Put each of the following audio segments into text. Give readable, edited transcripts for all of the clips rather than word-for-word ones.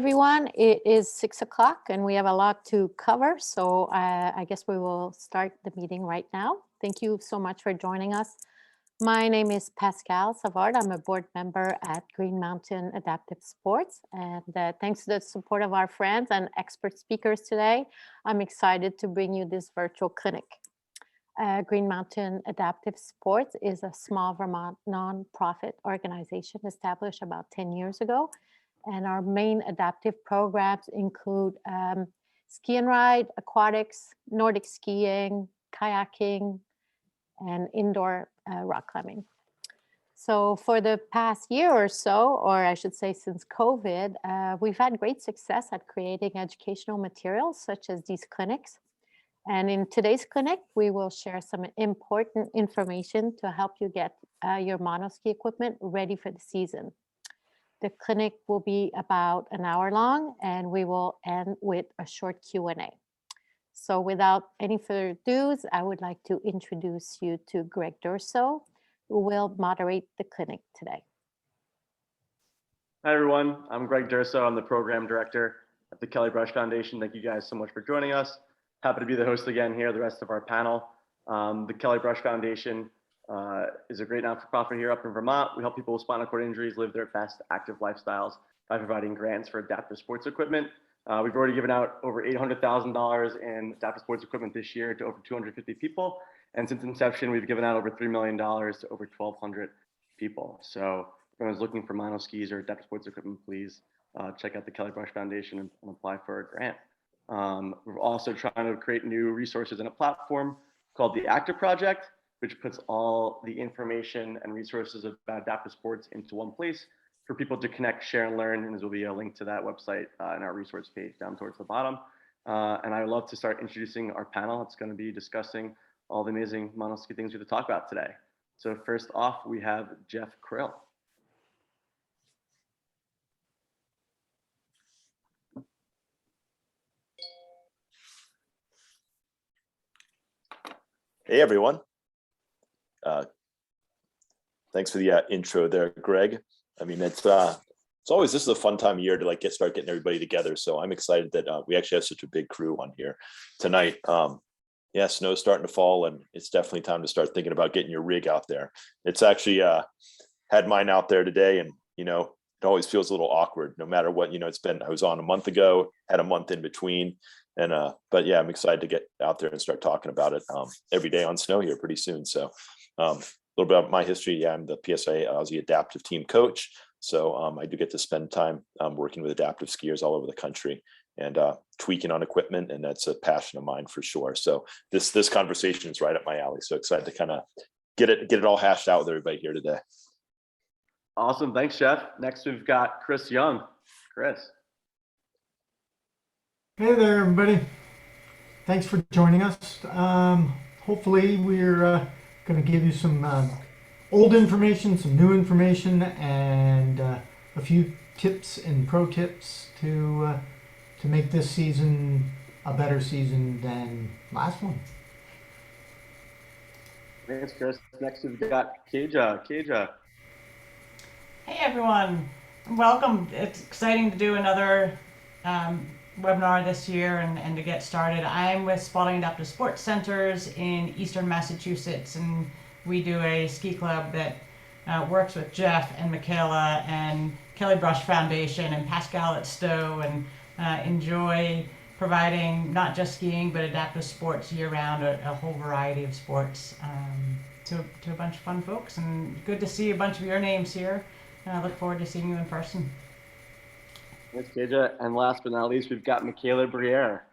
Everyone, it is 6 o'clock and we have a lot to cover, so I guess we will start the meeting right now. Thank you so much for joining us. My name is Pascal Savard. I'm a board member at Green Mountain Adaptive Sports, and thanks to the support of our friends and expert speakers today, I'm excited to bring you this virtual clinic. Green Mountain Adaptive Sports is a small Vermont nonprofit organization established about 10 years ago. And our main adaptive programs include ski and ride, aquatics, Nordic skiing, kayaking, and indoor rock climbing. So for the past year or so, or I should say since COVID, we've had great success at creating educational materials such as these clinics. And in today's clinic, we will share some important information to help you get your monoski equipment ready for the season. The clinic will be about an hour long, and we will end with a short Q&A. So without any further ado, I would like to introduce you to Greg Durso, who will moderate the clinic today. Hi, everyone. I'm Greg Durso. I'm the program director at the Kelly Brush Foundation. Thank you guys so much for joining us. Happy to be the host again here, the rest of our panel. The Kelly Brush Foundation is a great not-for-profit here up in Vermont. We help people with spinal cord injuries live their best active lifestyles by providing grants for adaptive sports equipment. We've already given out over $800,000 in adaptive sports equipment this year to over 250 people. And since inception, we've given out over $3 million to over 1,200 people. So if anyone's looking for monoskis or adaptive sports equipment, please check out the Kelly Brush Foundation and apply for a grant. We're also trying to create new resources and a platform called the Active Project, which puts all the information and resources about adaptive sports into one place for people to connect, share, and learn. And there will be a link to that website in our resource page down towards the bottom. And I would love to start introducing our panel. It's going to be discussing all the amazing monoski things we have to talk about today. So first off, we have Jeff Krill. Hey, everyone. Thanks for the intro there, Greg. I mean, it's always, this is a fun time of year to start getting everybody together. So I'm excited that we actually have such a big crew on here tonight. Yeah, snow's starting to fall, and it's definitely time to start thinking about getting your rig out there. It's actually had mine out there today, and it always feels a little awkward no matter what. It's been, I was on a month ago, had a month in between. And but yeah, I'm excited to get out there and start talking about it every day on snow here pretty soon. So a little bit about my history. Yeah, I'm the PSA Aussie adaptive team coach. So I do get to spend time working with adaptive skiers all over the country and tweaking on equipment. And that's a passion of mine for sure. So this conversation is right up my alley. So excited to kind of get it all hashed out with everybody here today. Awesome. Thanks, Jeff. Next, we've got Chris Young. Chris. Hey there, everybody. Thanks for joining us. Hopefully we're going to give you some old information, some new information, and a few tips and pro tips to make this season a better season than last one. Thanks, Chris. Next, we've got Keja. Keja. Hey, everyone. Welcome. It's exciting to do another webinar this year and to get started. I'm with Spaulding Adaptive Sports Centers in Eastern Massachusetts, and we do a ski club that works with Jeff and Michaela and Kelly Brush Foundation and Pascal at Stowe, and enjoy providing not just skiing but adaptive sports year-round, a whole variety of sports to a bunch of fun folks. And good to see a bunch of your names here, and I look forward to seeing you in person. Thanks, Keja. And last but not least, we've got Michaela Briere.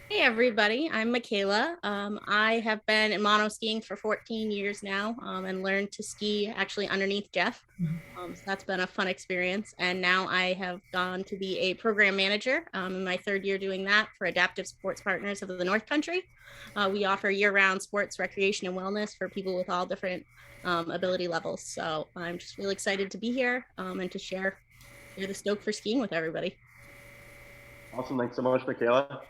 Hey everybody, I'm Michaela. I have been in monoskiing for 14 years now and learned to ski actually underneath Jeff. So that's been a fun experience. And now I have gone to be a program manager in my third year doing that for Adaptive Sports Partners of the North Country. We offer year-round sports, recreation, and wellness for people with all different ability levels. So I'm just really excited to be here and to share the stoke for skiing with everybody. Awesome. Thanks so much, Michaela.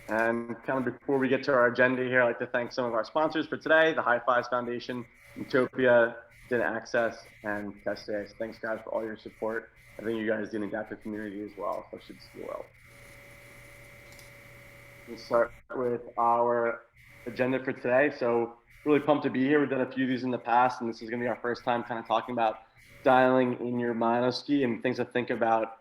And kind of before we get to our agenda here, I'd like to thank some of our sponsors for today, the High Fives Foundation, Inntopia, DynAccess, and Tessier. So thanks guys for all your support. I think you guys do an adaptive community as well, so it should ski well. We'll start with our agenda for today. So really pumped to be here. We've done a few of these in the past, and this is going to be our first time kind of talking about dialing in your Monoski and things to think about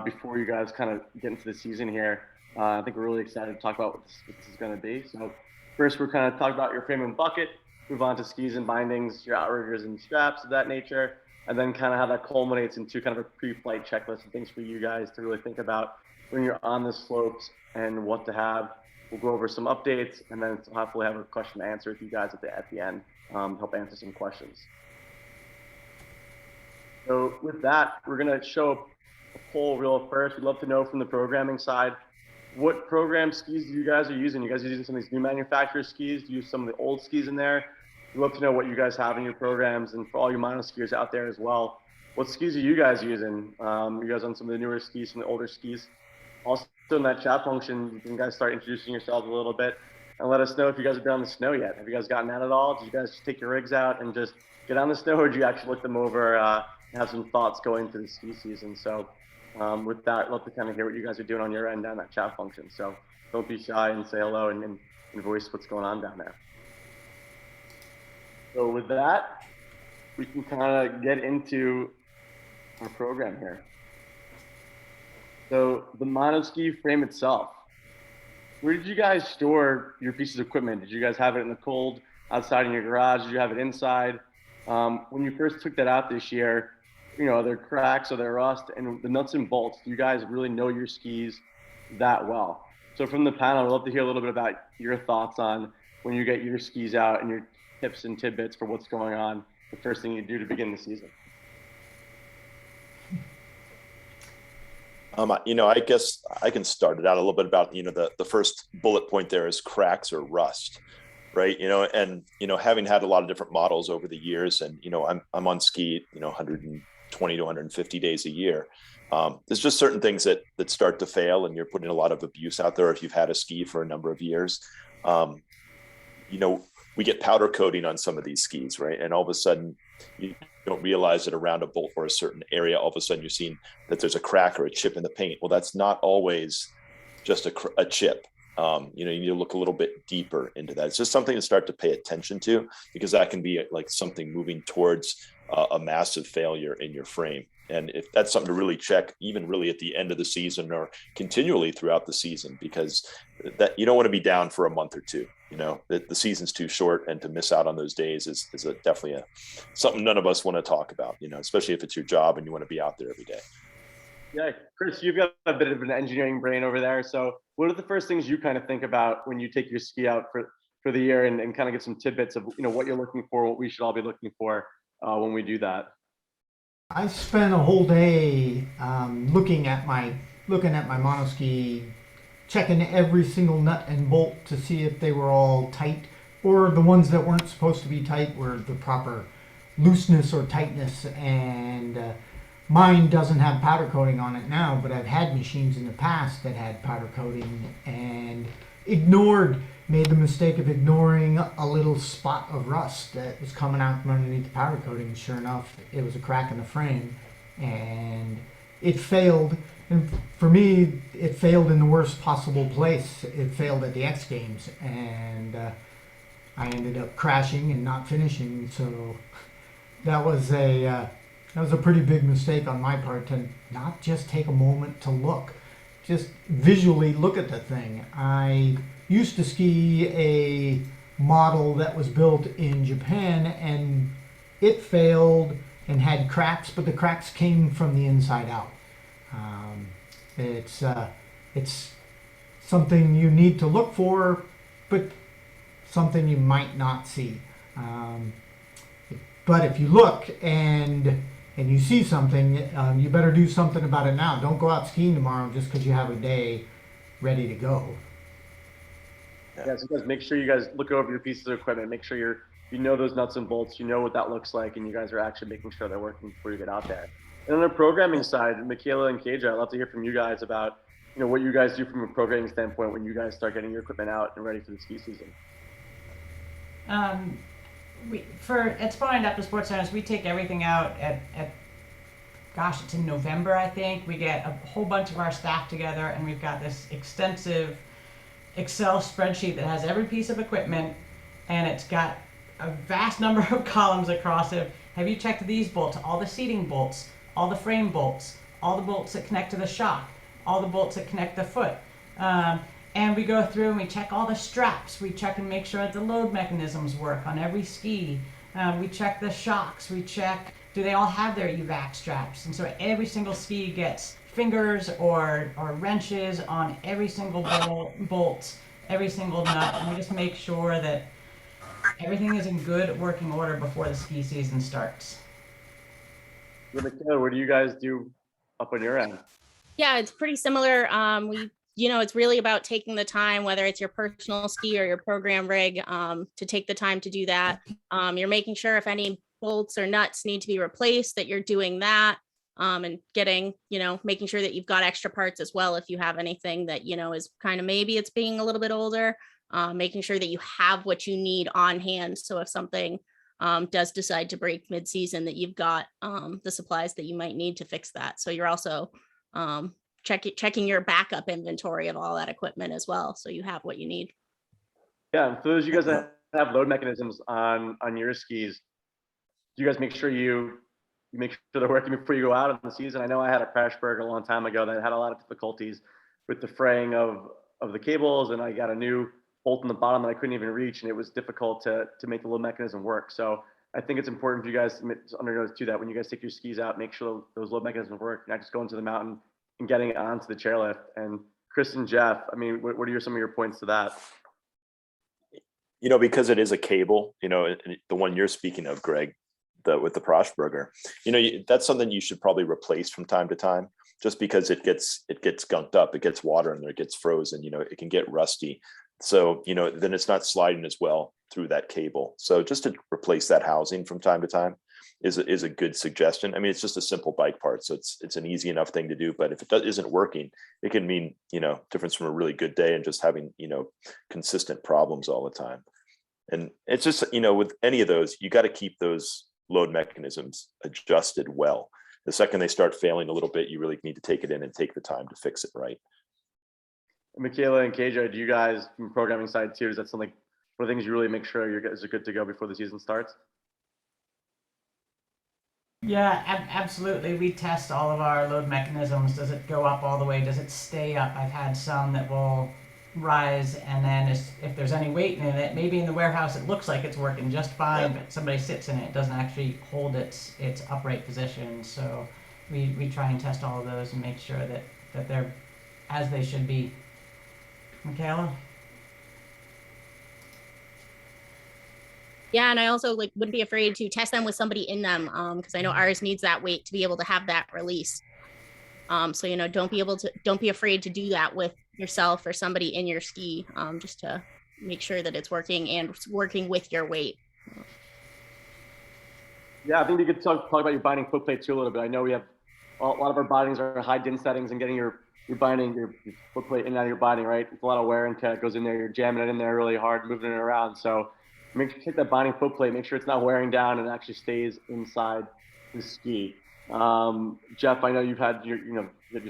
before you guys kind of get into the season here. I think we're really excited to talk about what this is going to be. So first, we're kind of talking about your frame and bucket, move on to skis and bindings, your outriggers and straps of that nature, and then kind of how that culminates into kind of a pre-flight checklist and things for you guys to really think about when you're on the slopes and what to have. We'll go over some updates, and then hopefully have a question to answer with you guys at the end, help answer some questions. So with that, we're going to show a poll real first. We'd love to know from the programming side, what program skis you guys are using? You guys are using some of these new manufacturer skis? Do you use some of the old skis in there? We'd love to know what you guys have in your programs, and for all you mono skiers out there as well, what skis are you guys using? You guys on some of the newer skis, some of the older skis? Also in that chat function, you can guys start introducing yourselves a little bit and let us know if you guys have been on the snow yet. Have you guys gotten out at all? Did you guys just take your rigs out and just get on the snow, or did you actually look them over and have some thoughts going into the ski season? So with that, I'd love to kind of hear what you guys are doing on your end down that chat function. So don't be shy and say hello and voice what's going on down there. So with that, we can kind of get into our program here. So the Monoski frame itself, where did you guys store your pieces of equipment? Did you guys have it in the cold outside in your garage? Did you have it inside? When you first took that out this year, you know, are there cracks, are there rust, and the nuts and bolts, do you guys really know your skis that well? So from the panel, I'd love to hear a little bit about your thoughts on when you get your skis out and your tips and tidbits for what's going on, the first thing you do to begin the season. You know, I guess I can start it out a little bit about, you know, the first bullet point there is cracks or rust, right? You know, and, you know, having had a lot of different models over the years, and, you know, I'm on ski, you know, 120 to 150 days a year. There's just certain things that start to fail, and you're putting a lot of abuse out there if you've had a ski for a number of years. You know, we get powder coating on some of these skis, right? And all of a sudden you don't realize that around a bolt or a certain area, all of a sudden you're seeing that there's a crack or a chip in the paint. Well, that's not always just a chip. You know, you need to look a little bit deeper into that. It's just something to start to pay attention to, because that can be like something moving towards a massive failure in your frame. And if that's something to really check, even really at the end of the season or continually throughout the season, because that you don't want to be down for a month or two. You know, the season's too short, and to miss out on those days is definitely something none of us want to talk about, you know, especially if it's your job and you want to be out there every day. Yeah, Chris, you've got a bit of an engineering brain over there. So what are the first things you kind of think about when you take your ski out for the year, and kind of get some tidbits of, you know, what you're looking for, what we should all be looking for when we do that? I spent a whole day looking at my monoski, checking every single nut and bolt to see if they were all tight, or the ones that weren't supposed to be tight were the proper looseness or tightness. And mine doesn't have powder coating on it now, but I've had machines in the past that had powder coating, and made the mistake of ignoring a little spot of rust that was coming out from underneath the powder coating. Sure enough, it was a crack in the frame, and it failed. And for me, it failed in the worst possible place. It failed at the X Games, and I ended up crashing and not finishing. So that was a pretty big mistake on my part, to not just take a moment to look, just visually look at the thing. I used to ski a model that was built in Japan, and it failed and had cracks, but the cracks came from the inside out. It's something you need to look for, but something you might not see. But if you look and you see something, you better do something about it now. Don't go out skiing tomorrow just because you have a day ready to go. Yeah, so guys, make sure you guys look over your pieces of equipment. Make sure you know those nuts and bolts. You know what that looks like, and you guys are actually making sure they're working before you get out there. And on the programming side, Michaela and KJ, I'd love to hear from you guys about, you know, what you guys do from a programming standpoint when you guys start getting your equipment out and ready for the ski season. At Spaulding Adaptive Sports Centers, we take everything out at gosh, it's in November, I think. We get a whole bunch of our staff together, and we've got this extensive Excel spreadsheet that has every piece of equipment, and it's got a vast number of columns across it. Have you checked these bolts? All the seating bolts, all the frame bolts, all the bolts that connect to the shock, all the bolts that connect the foot. And we go through and we check all the straps. We check and make sure that the load mechanisms work on every ski. We check the shocks. We check, do they all have their evac straps? And so every single ski gets fingers or wrenches on every single bolt, every single nut. And we just make sure that everything is in good working order before the ski season starts. Michaela, what do you guys do up on your end? Yeah, it's pretty similar. It's really about taking the time, whether it's your personal ski or your program rig, to take the time to do that. You're making sure if any bolts or nuts need to be replaced, that you're doing that, and getting, making sure that you've got extra parts as well. If you have anything that, is kind of, maybe it's being a little bit older, making sure that you have what you need on hand. So if something does decide to break mid-season, that you've got the supplies that you might need to fix that. So you're also checking your backup inventory of all that equipment as well, so you have what you need. Yeah, and for those of you guys that have load mechanisms on your skis, do you guys make sure you make sure they're working before you go out in the season? I know I had a Prashberg a long time ago that had a lot of difficulties with the fraying of the cables, and I got a new bolt in the bottom that I couldn't even reach, and it was difficult to make the load mechanism work. So I think it's important for you guys to undergo too, that when you guys take your skis out, make sure those load mechanisms work, not just going to the mountain and getting it onto the chairlift. And Chris and Jeff, I mean, what are some of your points to that? Because it is a cable, the one you're speaking of, Greg, with the Proshberger, that's something you should probably replace from time to time, just because it gets gunked up, it gets water in there, it gets frozen, it can get rusty. So, then it's not sliding as well through that cable. So just to replace that housing from time to time is a good suggestion. I mean, it's just a simple bike part, so it's an easy enough thing to do. But if it isn't working, it can mean, difference from a really good day and just having, consistent problems all the time. And it's just, with any of those, you got to keep those load mechanisms adjusted well. The second they start failing a little bit, you really need to take it in and take the time to fix it right. Michaela and KJ, do you guys, from the programming side too, is that something, one of the things you really make sure you guys are good to go before the season starts? Yeah, absolutely. We test all of our load mechanisms. Does it go up all the way? Does it stay up? I've had some that will rise, and then if there's any weight in it, maybe in the warehouse it looks like it's working just fine, but somebody sits in it, doesn't actually hold its upright position. So we try and test all of those and make sure that they're as they should be. Michaela? Yeah, and I also wouldn't be afraid to test them with somebody in them, because I know ours needs that weight to be able to have that release. So don't be afraid to do that with yourself or somebody in your ski, just to make sure that it's working and working with your weight. Yeah, I think we could talk about your binding foot plate too a little bit. I know we have a lot of our bindings are high DIN settings, and getting your binding, your foot plate in and out of your binding, right? It's a lot of wear and tear that goes in there. You're jamming it in there really hard, moving it around. So make sure you take that binding foot plate, make sure it's not wearing down and actually stays inside the ski. Jeff, I know you've had your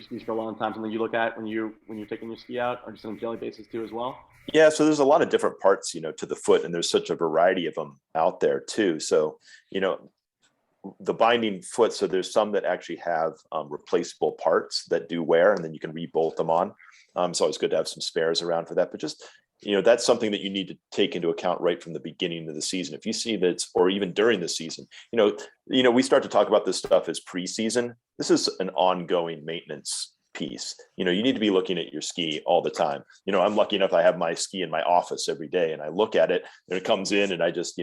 skis for a long time. Something you look at when you're taking your ski out, or just on a daily basis too as well? Yeah, so there's a lot of different parts, to the foot, and there's such a variety of them out there too. So, the binding foot, so there's some that actually have replaceable parts that do wear, and then you can rebolt them on. It's always good to have some spares around for that, but just, that's something that you need to take into account right from the beginning of the season. If you see that, or even during the season, we start to talk about this stuff as preseason. This is an ongoing maintenance piece. You need to be looking at your ski all the time. I'm lucky enough, I have my ski in my office every day, and I look at it, and it comes in, and I just,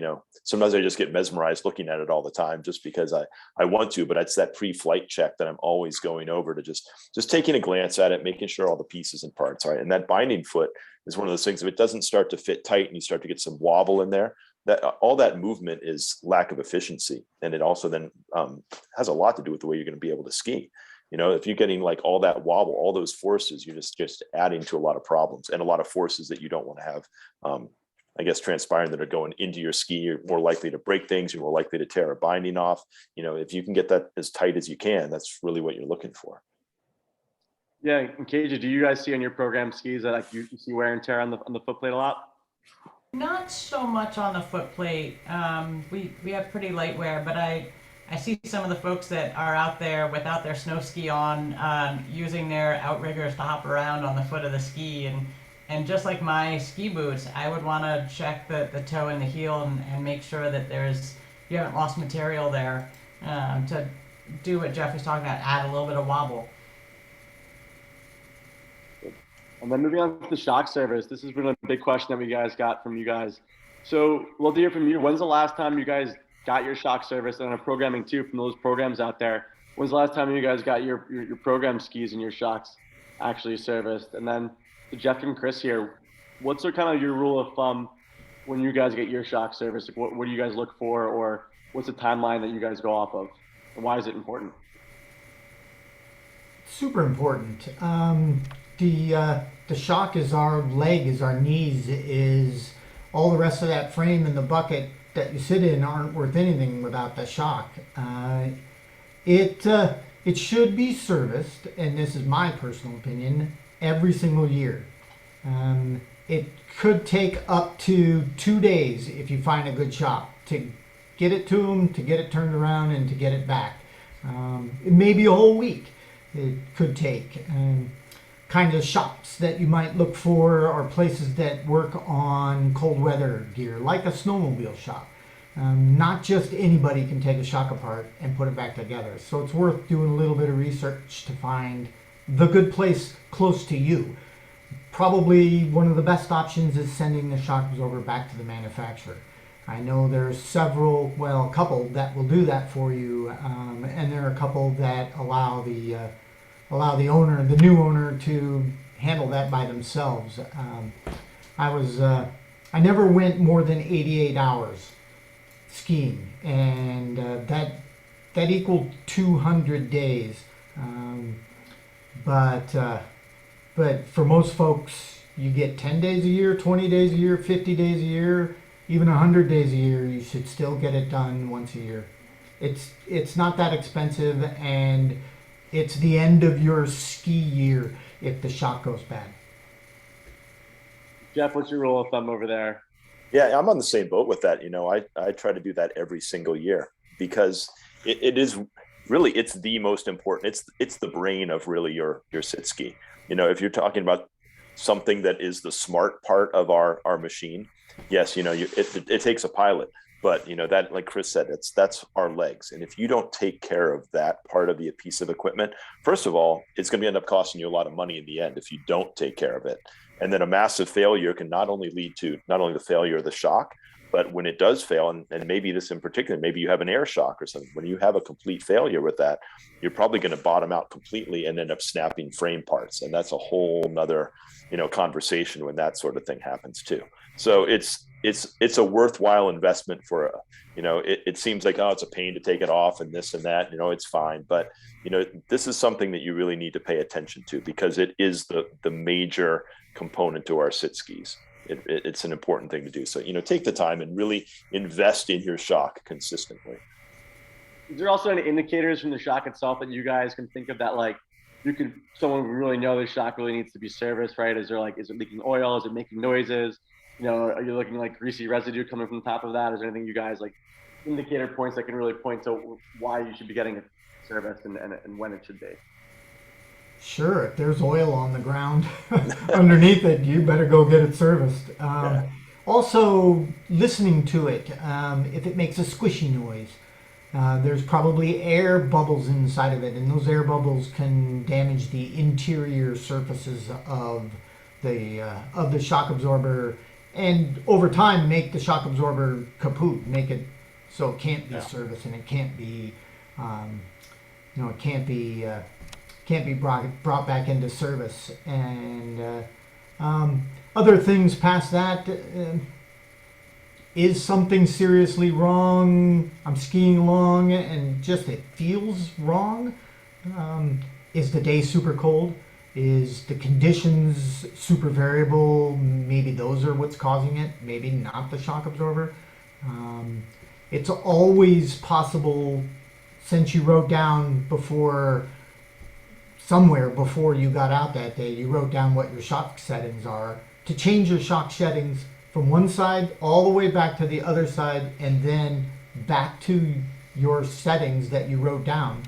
sometimes I just get mesmerized looking at it all the time, just because I want to. But it's that pre-flight check that I'm always going over, to just taking a glance at it, making sure all the pieces and parts are right. And that binding foot is one of those things, if it doesn't start to fit tight and you start to get some wobble in there, that all that movement is lack of efficiency. And it also then has a lot to do with the way you're going to be able to ski. If you're getting all that wobble, all those forces, you're just adding to a lot of problems, and a lot of forces that you don't want to have I guess, transpiring that are going into your ski, you're more likely to break things, you're more likely to tear a binding off. If you can get that as tight as you can, that's really what you're looking for. Yeah, and KJ, do you guys see on your program skis that like you see wear and tear on the foot plate a lot? Not so much on the foot plate. We have pretty light wear, but I see some of the folks that are out there without their snow ski on, using their outriggers to hop around on the foot of the ski. And just like my ski boots, I would want to check the toe and the heel and make sure that you haven't lost material there, to do what Jeff was talking about, add a little bit of wobble. And then moving on to the shock service, this has been a big question that we guys got from you guys. So we'll hear from you. When's the last time you guys got your shock service, and programming too from those programs out there? When's the last time you guys got your program skis and your shocks actually serviced? And then to Jeff and Chris here, what's kind of your rule of thumb when you guys get your shock service? Like what do you guys look for, or what's the timeline that you guys go off of, and why is it important? Super important. The shock is our leg, is our knees, is all the rest of that frame and the bucket that you sit in aren't worth anything without the shock. It should be serviced, and this is my personal opinion, every single year. It could take up to 2 days if you find a good shop to get it to them, to get it turned around, and to get it back. It may be a whole week it could take. Kind of shops that you might look for are places that work on cold weather gear, like a snowmobile shop. Not just anybody can take a shock apart and put it back together. So it's worth doing a little bit of research to find the good place close to you. Probably one of the best options is sending the shock absorber back to the manufacturer. I know there's a couple that will do that for you, and there are a couple that allow the owner, the new owner, to handle that by themselves. I never went more than 88 hours skiing, and that equaled 200 days. But for most folks, you get 10 days a year, 20 days a year, 50 days a year, even 100 days a year. You should still get it done once a year. It's not that expensive, and it's the end of your ski year if the shock goes bad. Jeff, what's your rule of thumb over there? Yeah, I'm on the same boat with that. I try to do that every single year because it is really, it's the most important. It's the brain of really your sit ski. If you're talking about something that is the smart part of our machine, yes, it takes a pilot. But that, like Chris said, that's our legs. And if you don't take care of that part of the piece of equipment, first of all, it's going to end up costing you a lot of money in the end if you don't take care of it. And then a massive failure can not only lead to not only the failure of the shock, but when it does fail, and maybe this in particular, maybe you have an air shock or something, when you have a complete failure with that, you're probably going to bottom out completely and end up snapping frame parts. And that's a whole nother, conversation when that sort of thing happens too. So it's a worthwhile investment for it seems like, oh, it's a pain to take it off and this and that, it's fine. But, this is something that you really need to pay attention to because it is the major component to our sit skis. It's an important thing to do. So, take the time and really invest in your shock consistently. Is there also any indicators from the shock itself that you guys can think of that, like, someone would really know the shock really needs to be serviced, right? Is it leaking oil? Is it making noises? Are you looking like greasy residue coming from the top of that? Is there anything you guys like indicator points that can really point to why you should be getting it serviced and when it should be? Sure, if there's oil on the ground underneath it, you better go get it serviced. Also, listening to it, if it makes a squishy noise, there's probably air bubbles inside of it, and those air bubbles can damage the interior surfaces of the shock absorber, and over time make the shock absorber kaput, make it so it can't be serviced and it can't be, can't be brought back into service. And other things past that, is something seriously wrong? I'm skiing along and just it feels wrong. Is the day super cold? Is the conditions super variable? Maybe those are what's causing it, maybe not the shock absorber. It's always possible, since you wrote down somewhere before you got out that day, you wrote down what your shock settings are, to change your shock settings from one side all the way back to the other side and then back to your settings that you wrote down.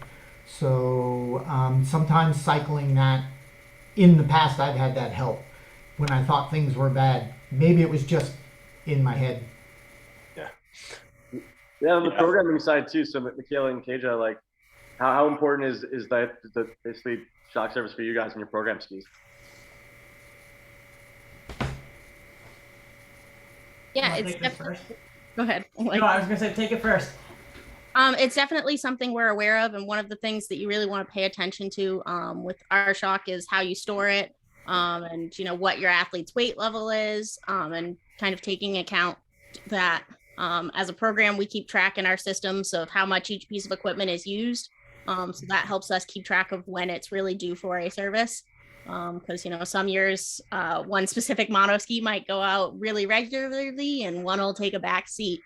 So sometimes cycling that, in the past I've had that help when I thought things were bad. Maybe it was just in my head. Yeah, on the programming side too. So Michaela and Keja, like, how important is that basically shock service for you guys in your program skis? Yeah, Wanna it's take this first? go ahead. No, I was gonna say take it first. It's definitely something we're aware of, and one of the things that you really want to pay attention to with our shock is how you store it, and what your athlete's weight level is, and kind of taking account that as a program we keep track in our systems of how much each piece of equipment is used, so that helps us keep track of when it's really due for a service. Because some years one specific monoski might go out really regularly and one will take a back seat.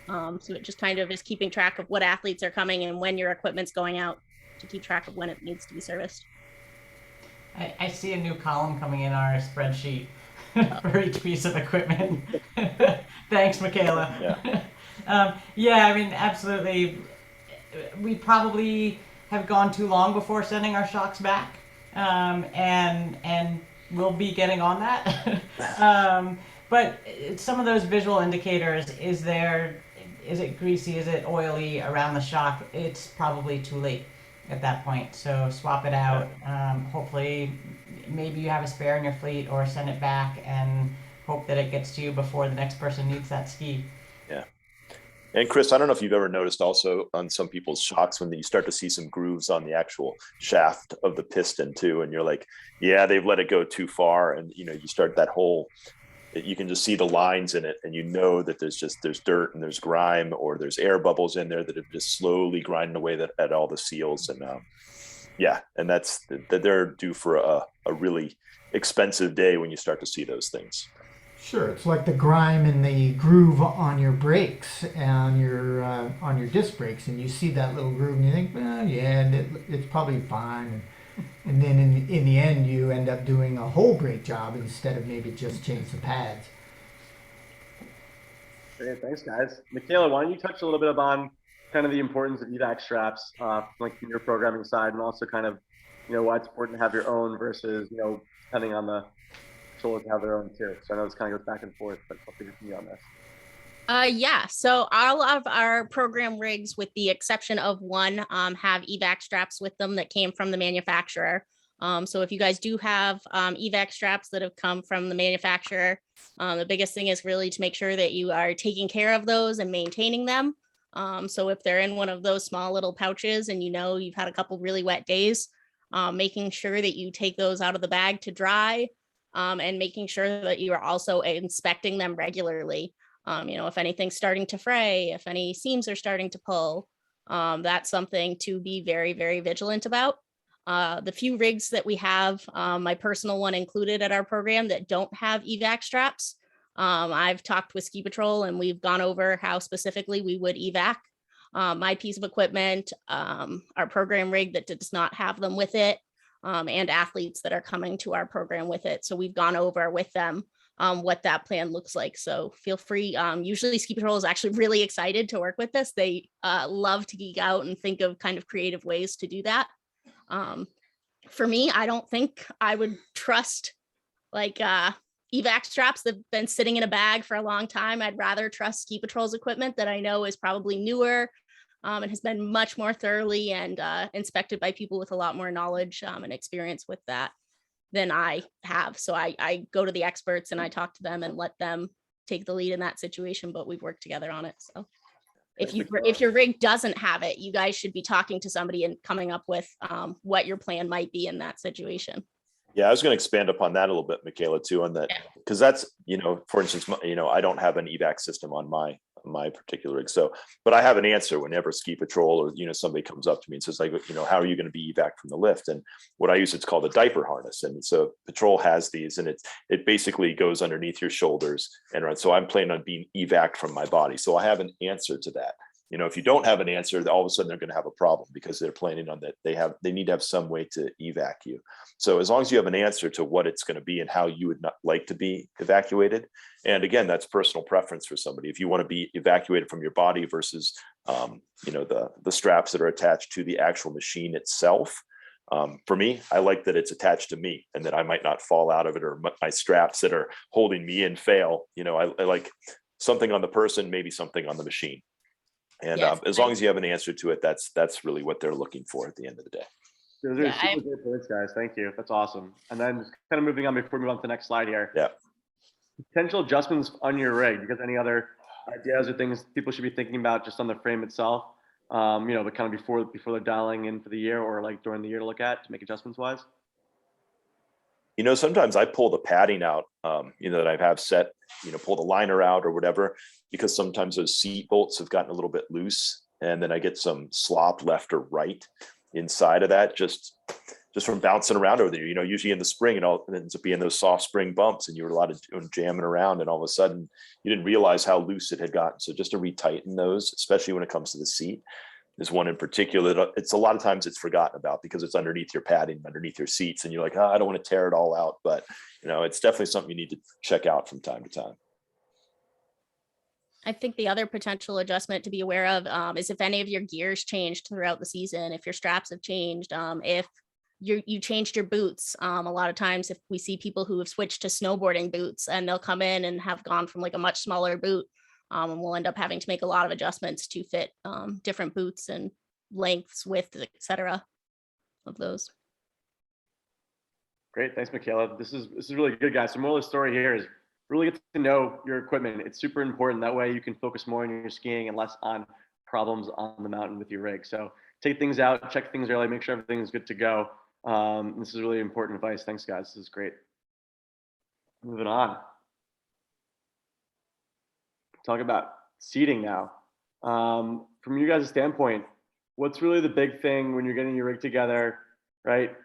So it just kind of is keeping track of what athletes are coming and when your equipment's going out to keep track of when it needs to be serviced. I see a new column coming in our spreadsheet for each piece of equipment. Thanks, Michaela. Yeah, I mean, absolutely. We probably have gone too long before sending our shocks back, and we'll be getting on that. But some of those visual indicators, is it greasy, is it oily around the shock? It's probably too late at that point. So swap it out. Hopefully, maybe you have a spare in your fleet, or send it back and hope that it gets to you before the next person needs that ski. Yeah. And Chris, I don't know if you've ever noticed also on some people's shocks when you start to see some grooves on the actual shaft of the piston too. And you're like, yeah, they've let it go too far. And, you start that whole, you can just see the lines in it, and that there's dirt and there's grime, or there's air bubbles in there that have just slowly grinding away at all the seals. And and that's that they're due for a really expensive day when you start to see those things. Sure, it's like the grime in the groove on your brakes and on your disc brakes, and you see that little groove and you think, well, yeah, and it's probably fine. And then in the end, you end up doing a whole brake job instead of maybe just change the pads. Great, thanks, guys. Michaela, why don't you touch a little bit on kind of the importance of evac straps, like from your programming side, and also kind of, why it's important to have your own versus, depending on the controllers to have their own too. So I know this kind of goes back and forth, but I'll figure from you on this. Yeah, so all of our program rigs, with the exception of one, have evac straps with them that came from the manufacturer. So if you guys do have evac straps that have come from the manufacturer, the biggest thing is really to make sure that you are taking care of those and maintaining them. So if they're in one of those small little pouches and you've had a couple really wet days, making sure that you take those out of the bag to dry, and making sure that you are also inspecting them regularly. If anything's starting to fray, if any seams are starting to pull, that's something to be very, very vigilant about. The few rigs that we have, my personal one included at our program, that don't have evac straps, I've talked with Ski Patrol and we've gone over how specifically we would evac my piece of equipment, our program rig that does not have them with it, and athletes that are coming to our program with it. So we've gone over with them what that plan looks like. So feel free. Usually Ski Patrol is actually really excited to work with us. They love to geek out and think of kind of creative ways to do that. For me, I don't think I would trust like evac straps that have been sitting in a bag for a long time. I'd rather trust Ski Patrol's equipment that I know is probably newer and has been much more thoroughly and inspected by people with a lot more knowledge and experience with that than I have. So I go to the experts and I talk to them and let them take the lead in that situation, but we've worked together on it. So if your rig doesn't have it, you guys should be talking to somebody and coming up with what your plan might be in that situation. Yeah, I was going to expand upon that a little bit, Michaela, too, on that, because that's, for instance, I don't have an evac system on my my particular rig. So, but I have an answer whenever ski patrol or, somebody comes up to me and says like, how are you going to be evac from the lift? And what I use, it's called a diaper harness. And so patrol has these, and it basically goes underneath your shoulders and runs. So I'm planning on being evac from my body. So I have an answer to that. If you don't have an answer, all of a sudden they're going to have a problem because they're planning on that. They need to have some way to evac you. So as long as you have an answer to what it's going to be and how you would not like to be evacuated. And again, that's personal preference for somebody. If you want to be evacuated from your body versus, the straps that are attached to the actual machine itself. For me, I like that it's attached to me and that I might not fall out of it, or my straps that are holding me in fail. I like something on the person, maybe something on the machine. And Yes, as long as you have an answer to it, that's really what they're looking for at the end of the day. Those are super great points, guys. Thank you. That's awesome. And then just kind of moving on before we move on to the next slide here. Yeah. Potential adjustments on your rig. You guys any other ideas or things people should be thinking about just on the frame itself? But kind of before they're dialing in for the year, or like during the year to look at to make adjustments wise? Sometimes I pull the padding out, that I have set, pull the liner out or whatever, because sometimes those seat bolts have gotten a little bit loose, and then I get some slop left or right inside of that, just from bouncing around over there. Usually in the spring, it ends up being those soft spring bumps, and you were a lot of jamming around, and all of a sudden you didn't realize how loose it had gotten. So just to retighten those, especially when it comes to the seat, is one in particular that it's a lot of times it's forgotten about because it's underneath your padding, underneath your seats, and you're like, I don't want to tear it all out. But it's definitely something you need to check out from time to time. I think the other potential adjustment to be aware of is if any of your gears changed throughout the season, if your straps have changed, if you changed your boots. A lot of times if we see people who have switched to snowboarding boots and they'll come in and have gone from like a much smaller boot, and we'll end up having to make a lot of adjustments to fit different boots and lengths, widths, etc. of those. Great, thanks, Michaela. This is really good, guys. So moral of the story here is really get to know your equipment. It's super important. That way you can focus more on your skiing and less on problems on the mountain with your rig. So take things out, check things early, make sure everything is good to go. This is really important advice. Thanks, guys. This is great. Moving on. Talk about seating now. From you guys' standpoint, what's really the big thing when you're getting your rig together, right?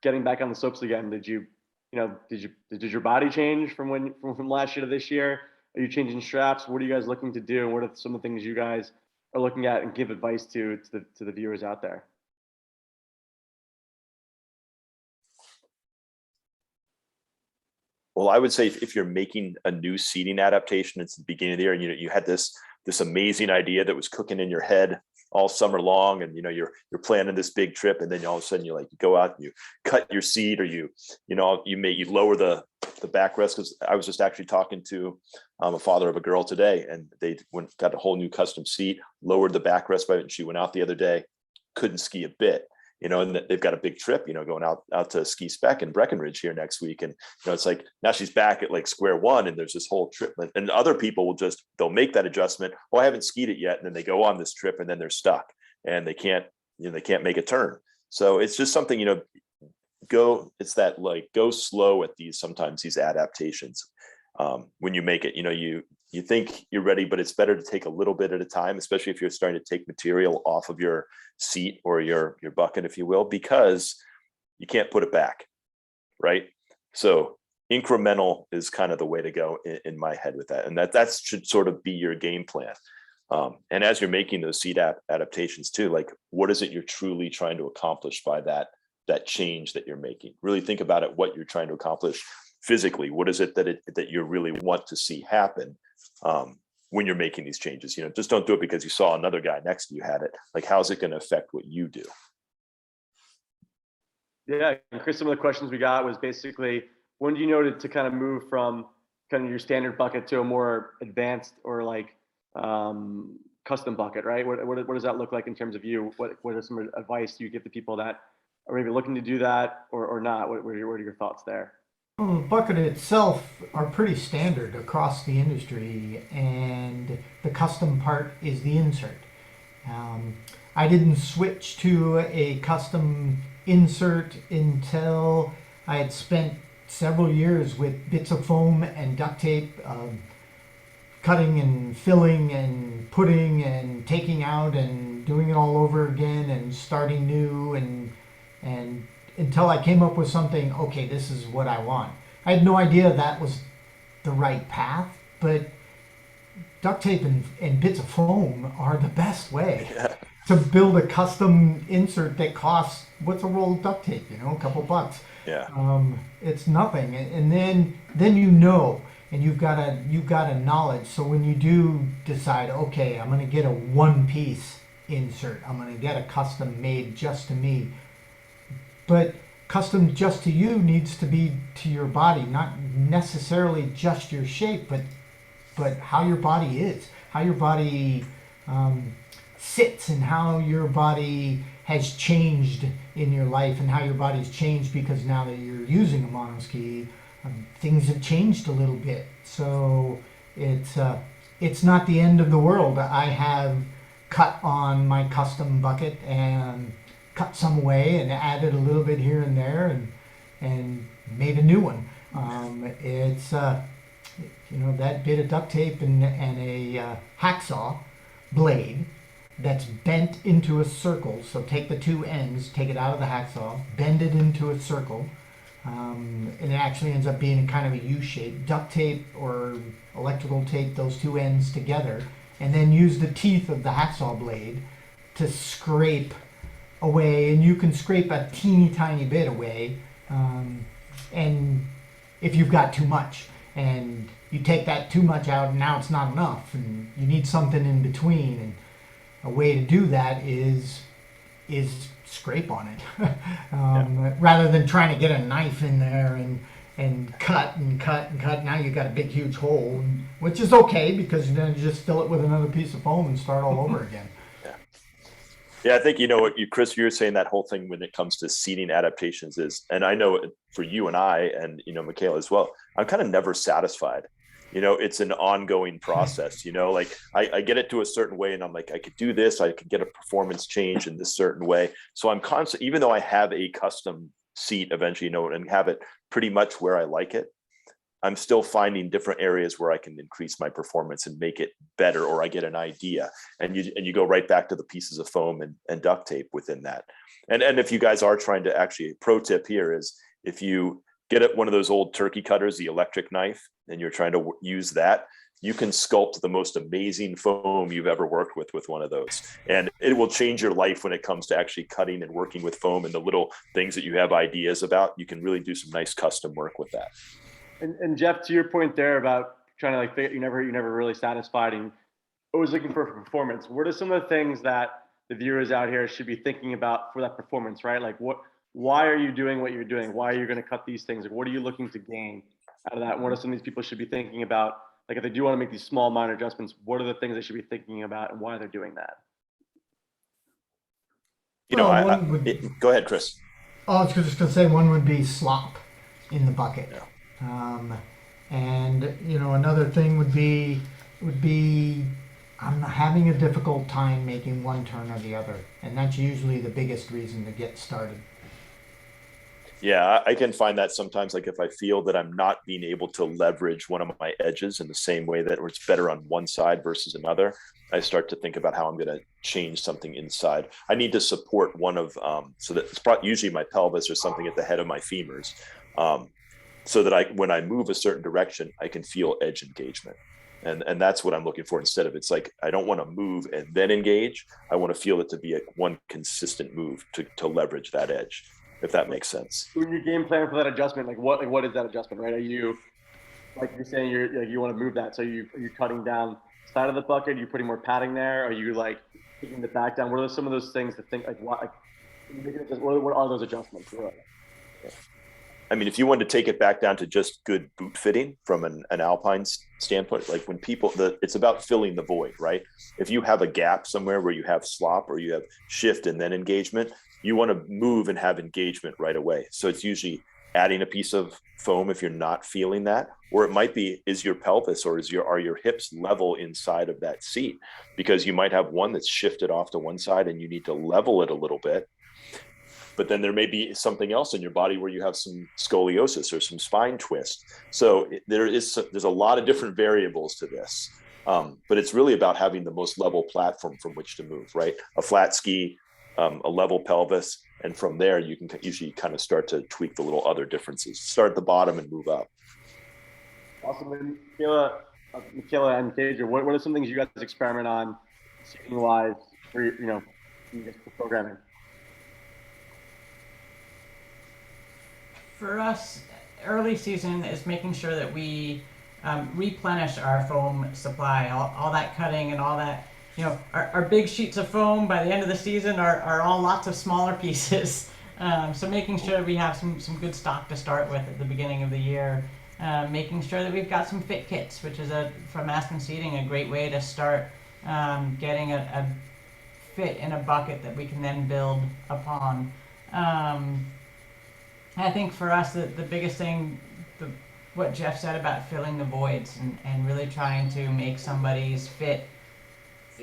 Getting back on the slopes again. Did your body change from last year to this year? Are you changing straps? What are you guys looking to do? And what are some of the things you guys are looking at and give advice to the viewers out there? Well, I would say if you're making a new seating adaptation, it's the beginning of the year, and you had this amazing idea that was cooking in your head all summer long, and you're planning this big trip, and then all of a sudden you go out and you cut your seat, or you lower the backrest. Because I was just actually talking to a father of a girl today, and they got a whole new custom seat, lowered the backrest by it, and she went out the other day, couldn't ski a bit. And they've got a big trip, going out to Ski Spec in Breckenridge here next week. And, it's like, now she's back at like square one, and there's this whole trip, and other people they'll make that adjustment. Oh, I haven't skied it yet. And then they go on this trip, and then they're stuck and they can't make a turn. So it's just something, go slow at sometimes these adaptations. When you make it, you think you're ready, but it's better to take a little bit at a time, especially if you're starting to take material off of your seat or your bucket, if you will, because you can't put it back, right? So incremental is kind of the way to go in my head with that. And that should sort of be your game plan. And as you're making those seat adaptations too, like what is it you're truly trying to accomplish by that change that you're making? Really think about it, what you're trying to accomplish physically. What is it that you really want to see happen when you're making these changes? Just don't do it because you saw another guy next to you had it. Like, how's it going to affect what you do? Yeah, and Chris, some of the questions we got was basically, when do you know to kind of move from kind of your standard bucket to a more advanced or like custom bucket, right? What does that look like in terms of you? What are some advice you give to people that are maybe looking to do that or not? What are your thoughts there? Well, the bucket itself are pretty standard across the industry, and the custom part is the insert. I didn't switch to a custom insert until I had spent several years with bits of foam and duct tape, cutting and filling and putting and taking out and doing it all over again and starting new and until I came up with something, okay, this is what I want. I had no idea that was the right path, but duct tape and bits of foam are the best way to build a custom insert that costs, what's a roll of duct tape, a couple bucks. Yeah. It's nothing. And then you know, and you've got a knowledge. So when you do decide, okay, I'm going to get a one piece insert, I'm going to get a custom made just to me. But custom just to you needs to be to your body, not necessarily just your shape, but how your body is, how your body sits, and how your body has changed in your life, and how your body's changed because now that you're using a Monoski, things have changed a little bit. So it's not the end of the world. I have cut on my custom bucket and cut some away and added a little bit here and there and made a new one. It's that bit of duct tape and a hacksaw blade that's bent into a circle. So take the two ends, take it out of the hacksaw, bend it into a circle, and it actually ends up being kind of a U shape. Duct tape or electrical tape those two ends together, and then use the teeth of the hacksaw blade to scrape away. And you can scrape a teeny tiny bit away, and if you've got too much, and you take that too much out and now it's not enough, and you need something in between. And a way to do that is scrape on it, rather than trying to get a knife in there and cut and cut and cut. Now you've got a big huge hole, which is okay because then you just fill it with another piece of foam and start all over again. Yeah, I think Chris, you're saying that whole thing when it comes to seating adaptations is, and I know for you and I, and Michaela as well, I'm kind of never satisfied. It's an ongoing process. Like I get it to a certain way, and I'm like, I could do this, I could get a performance change in this certain way. So I'm constant, even though I have a custom seat eventually, and have it pretty much where I like it, I'm still finding different areas where I can increase my performance and make it better, or I get an idea, and you go right back to the pieces of foam and duct tape within that. And if you guys are trying to, actually, pro tip here is, if you get one of those old turkey cutters, the electric knife, and you're trying to use that, you can sculpt the most amazing foam you've ever worked with one of those. And it will change your life when it comes to actually cutting and working with foam and the little things that you have ideas about. You can really do some nice custom work with that. And Jeff, to your point there about trying to you're never really satisfied and always looking for performance. What are some of the things that the viewers out here should be thinking about for that performance, right? Like why are you doing what you're doing? Why are you going to cut these things? Like, what are you looking to gain out of that? And what are some of these people should be thinking about? Like, if they do want to make these small minor adjustments, what are the things they should be thinking about and why they're doing that? Go ahead, Chris. I was just going to say one would be slop in the bucket. Yeah. And another thing would be I'm having a difficult time making one turn or the other, and that's usually the biggest reason to get started. Yeah, I can find that sometimes, like if I feel that I'm not being able to leverage one of my edges in the same way that it's better on one side versus another, I start to think about how I'm going to change something inside. I need to support one of, so that it's usually my pelvis or something at the head of my femurs, so that when I move a certain direction, I can feel edge engagement. And that's what I'm looking for. Instead of, it's like, I don't want to move and then engage. I want to feel it to be one consistent move to leverage that edge, if that makes sense. When you game plan for that adjustment, what is that adjustment, right? Are you, like you're saying, you want to move that? So are you cutting down side of the bucket? Are you putting more padding there? Are you like taking the back down? What are some of those things to think, what are those adjustments? Really? Yeah. I mean, if you wanted to take it back down to just good boot fitting from an Alpine standpoint, like when it's about filling the void, right? If you have a gap somewhere where you have slop or you have shift and then engagement, you want to move and have engagement right away. So it's usually adding a piece of foam if you're not feeling that, or it might be, is your pelvis or are your hips level inside of that seat? Because you might have one that's shifted off to one side and you need to level it a little bit. But then there may be something else in your body where you have some scoliosis or some spine twist. So there's a lot of different variables to this. But it's really about having the most level platform from which to move, right? A flat ski, a level pelvis, and from there you can usually kind of start to tweak the little other differences. Start at the bottom and move up. Awesome. And Michaela and Tasia, what are some things you guys experiment on seating wise for for programming? For us, early season is making sure that we replenish our foam supply. All that cutting and all that, our big sheets of foam by the end of the season are all lots of smaller pieces. So making sure we have some good stock to start with at the beginning of the year. Making sure that we've got some fit kits, which is from Aspen Seating, a great way to start getting a fit in a bucket that we can then build upon. I think for us, the biggest thing, what Jeff said about filling the voids and really trying to make somebody's fit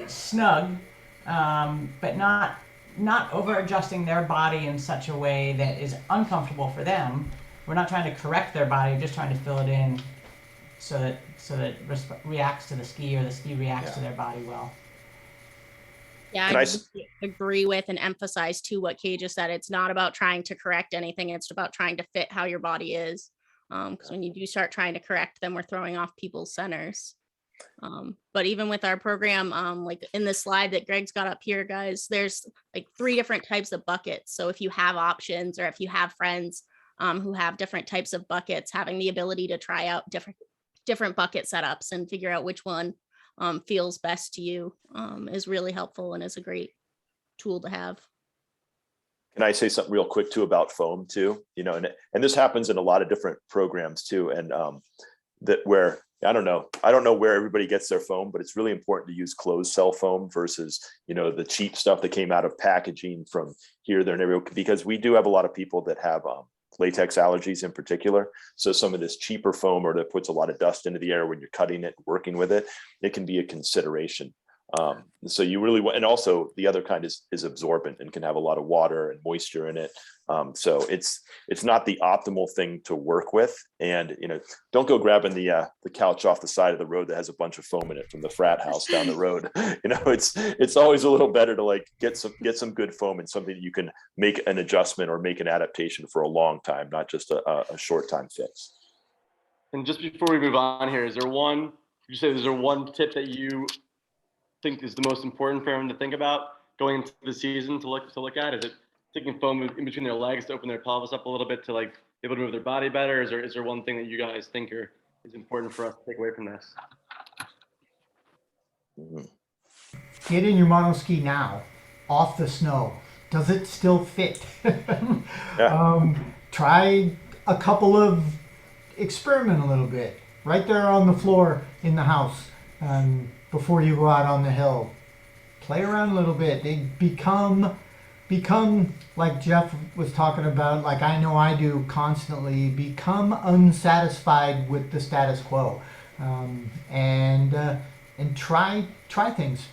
snug, but not over adjusting their body in such a way that is uncomfortable for them. We're not trying to correct their body, we're just trying to fill it in so that it reacts to the ski, or the ski reacts to their body well. Yeah, I agree with and emphasize too what Kay just said. It's not about trying to correct anything. It's about trying to fit how your body is. Because when you do start trying to correct them, we're throwing off people's centers. But even with our program, like in the slide that Greg's got up here, guys, there's like 3 different types of buckets. So if you have options, or if you have friends who have different types of buckets, having the ability to try out different bucket setups and figure out which one feels best to you is really helpful and is a great tool to have. Can I say something real quick too about foam too? And this happens in a lot of different programs too. And that where I don't know where everybody gets their foam, but it's really important to use closed cell foam versus the cheap stuff that came out of packaging from here, there, and everywhere, because we do have a lot of people that have latex allergies in particular. So some of this cheaper foam, or that puts a lot of dust into the air when you're cutting it, working with it, it can be a consideration. So you really want, and also the other kind is absorbent and can have a lot of water and moisture in it. So it's not the optimal thing to work with. And don't go grabbing the couch off the side of the road that has a bunch of foam in it from the frat house down the road. It's always a little better to like get some good foam and something that you can make an adjustment or make an adaptation for a long time, not just a short time fix. And just before we move on here, is there one tip that you think is the most important for everyone to think about going into the season to look at? Is it taking foam in between their legs to open their pelvis up a little bit to like be able to move their body better? Is there one thing that you guys think is important for us to take away from this? Get in your monoski now, off the snow. Does it still fit? Try a couple of, experiment a little bit right there on the floor in the house. Before you go out on the hill, play around a little bit. They become like Jeff was talking about, like I know I do constantly, become unsatisfied with the status quo, and try things.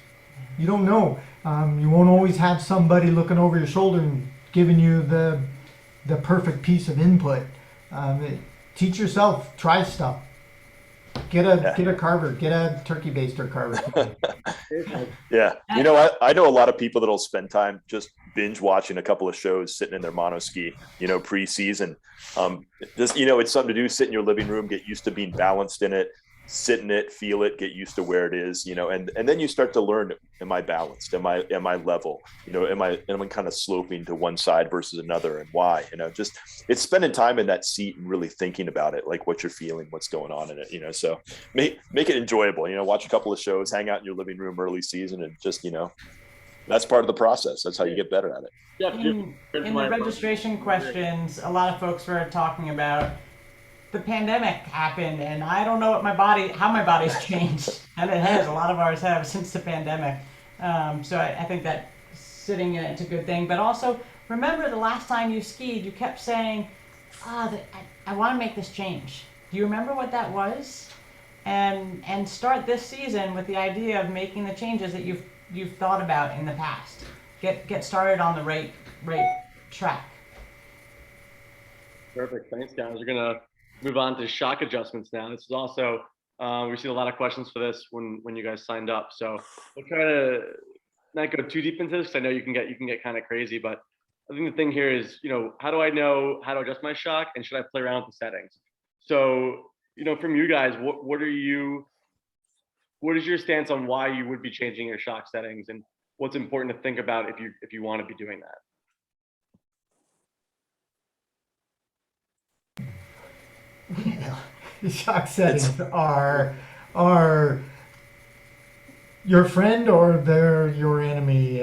You don't know. You won't always have somebody looking over your shoulder and giving you the perfect piece of input. Teach yourself. Try stuff. Get a carver, get a turkey baster carver. Yeah. I know a lot of people that'll spend time just binge watching a couple of shows sitting in their monoski, pre-season. It's something to do, sit in your living room, get used to being balanced in it, sit in it, feel it, get used to where it is, and then you start to learn, am I balanced? Am I level? Am I kind of sloping to one side versus another, and why? Just it's spending time in that seat and really thinking about it, like what you're feeling, what's going on in it, so make it enjoyable, watch a couple of shows, hang out in your living room early season, and just, that's part of the process. That's how you get better at it. In the registration questions, a lot of folks were talking about the pandemic happened, and I don't know how my body's changed, and it has. A lot of ours have since the pandemic. So I think that sitting in it's a good thing. But also remember, the last time you skied, you kept saying, "I want to make this change." Do you remember what that was? And start this season with the idea of making the changes that you've thought about in the past. Get started on the right track. Perfect. Thanks, guys. We're gonna move on to shock adjustments now. This is also We received a lot of questions for this when you guys signed up. So we'll try to not go too deep into this because I know you can get kind of crazy. But I think the thing here is, how do I know how to adjust my shock, and should I play around with the settings? So, from you guys, what is your stance on why you would be changing your shock settings, and what's important to think about if you want to be doing that? The shock settings are your friend or they're your enemy.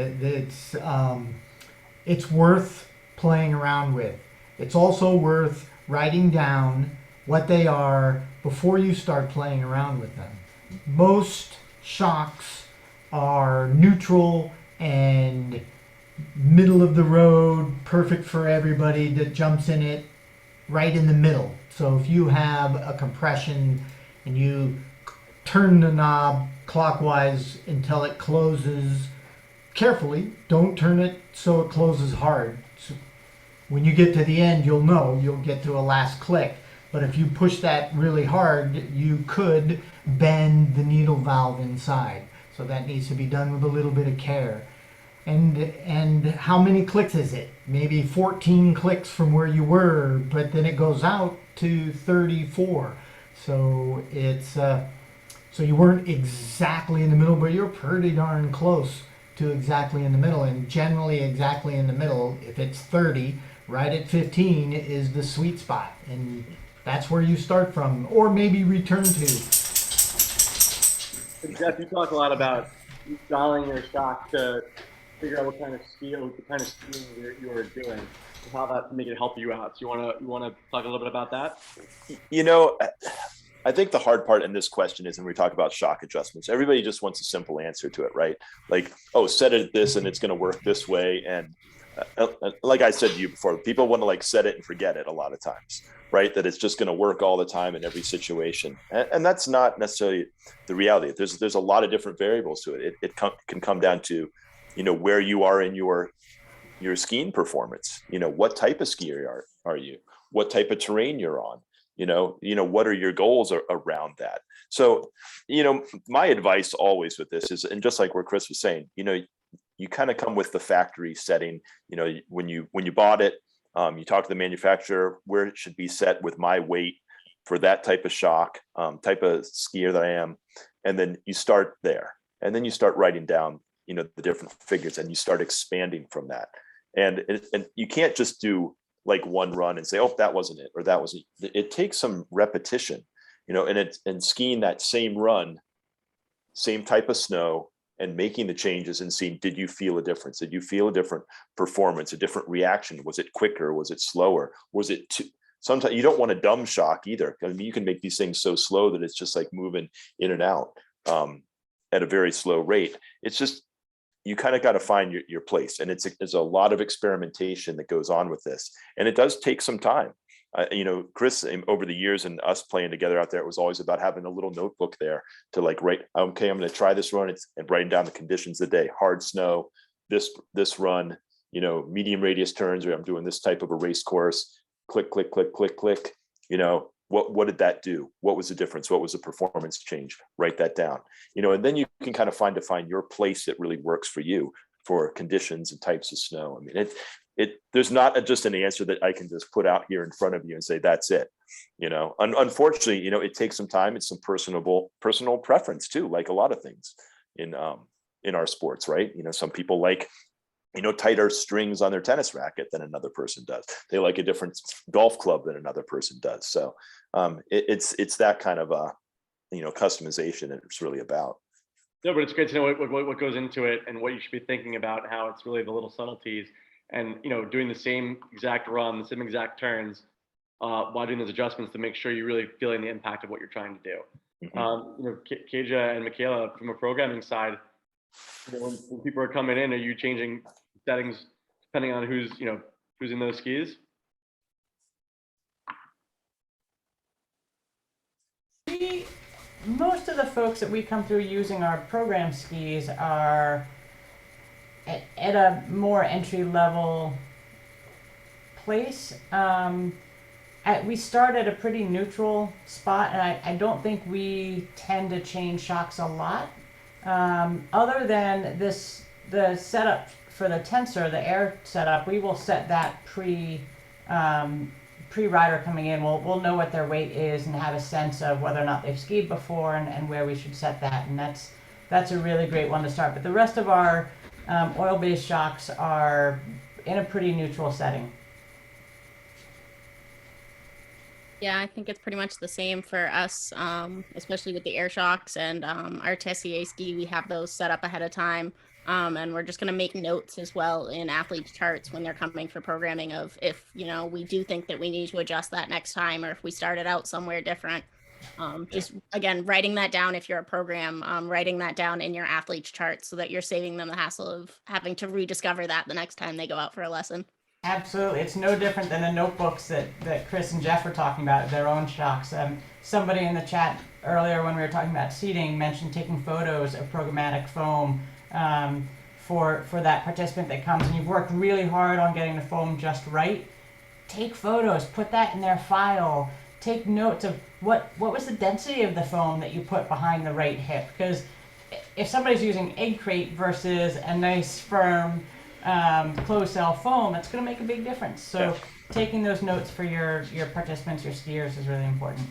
It's worth playing around with. It's also worth writing down what they are before you start playing around with them. Most shocks are neutral and middle of the road, perfect for everybody that jumps in it, right in the middle. So if you have a compression and you turn the knob clockwise until it closes carefully, don't turn it so it closes hard. So when you get to the end, you'll get to a last click. But if you push that really hard, you could bend the needle valve inside. So that needs to be done with a little bit of care. And how many clicks is it? Maybe 14 clicks from where you were, but then it goes out to 34. So it's so you weren't exactly in the middle, but you're pretty darn close to exactly in the middle. And generally exactly in the middle, if it's 30, right at 15 is the sweet spot. And that's where you start from, or maybe return to. Jeff, you talk a lot about dialing your shock to figure out what kind of skiing you are doing, and how that make it help you out. So you wanna talk a little bit about that? I think the hard part in this question is when we talk about shock adjustments, everybody just wants a simple answer to it, right? Like, oh, set it this and it's going to work this way. And like I said to you before, people want to like set it and forget it a lot of times, right? That it's just going to work all the time in every situation. And that's not necessarily the reality. There's a lot of different variables to it. It can come down to, where you are in your skiing performance. What type of skier are you? What type of terrain you're on? What are your goals around that? So, my advice always with this is, and just like what Chris was saying, you kind of come with the factory setting. When you bought it, you talk to the manufacturer where it should be set with my weight for that type of shock, type of skier that I am, and then you start there, and then you start writing down, the different figures, and you start expanding from that. And you can't just do like one run and say, oh, that wasn't it, or that wasn't. It takes some repetition, and skiing that same run, same type of snow, and making the changes and seeing, did you feel a difference? Did you feel a different performance, a different reaction? Was it quicker? Was it slower? Was it sometimes you don't want a dumb shock either. I mean, you can make these things so slow that it's just like moving in and out at a very slow rate. It's just, you kind of got to find your place. And it's a lot of experimentation that goes on with this. And it does take some time. Chris, over the years and us playing together out there, it was always about having a little notebook there to like write, okay, I'm going to try this run, and writing down the conditions of the day, hard snow, this run, medium radius turns, or I'm doing this type of a race course, click, click, click, click, click, what did that do? What was the difference? What was the performance change? Write that down, and then you can kind of find your place that really works for you for conditions and types of snow. I mean, there's not just an answer that I can just put out here in front of you and say, that's it. Unfortunately, it takes some time. It's some personal preference too, like a lot of things in our sports, right? Some people like, tighter strings on their tennis racket than another person does. They like a different golf club than another person does. So it's that kind of customization that it's really about. No, but it's great to know what goes into it and what you should be thinking about, how it's really the little subtleties, and doing the same exact run, the same exact turns, while doing those adjustments to make sure you're really feeling the impact of what you're trying to do. Kaja and Michaela, from a programming side, when people are coming in, are you changing settings depending on who's in those skis? Most of the folks that we come through using our program skis are at a more entry level place. I we start at a pretty neutral spot, and I don't think we tend to change shocks a lot. Other than the setup for the tensor, the air setup, we will set that pre-rider coming in. We'll know what their weight is and have a sense of whether or not they've skied before and where we should set that. And that's a really great one to start. But the rest of our oil-based shocks are in a pretty neutral setting. Yeah, I think it's pretty much the same for us, especially with the air shocks and our Tessier ski. We have those set up ahead of time, and we're just going to make notes as well in athletes' charts when they're coming for programming of if, we do think that we need to adjust that next time, or if we started out somewhere different. Just, again, writing that down if you're a program, writing that down in your athletes' charts so that you're saving them the hassle of having to rediscover that the next time they go out for a lesson. Absolutely. It's no different than the notebooks that Chris and Jeff were talking about, their own shocks. Somebody in the chat earlier when we were talking about seating mentioned taking photos of programmatic foam for that participant that comes, and you've worked really hard on getting the foam just right. Take photos, put that in their file, take notes of what was the density of the foam that you put behind the right hip, because if somebody's using egg crate versus a nice firm closed cell foam, that's going to make a big difference. So taking those notes for your participants, your skiers, is really important.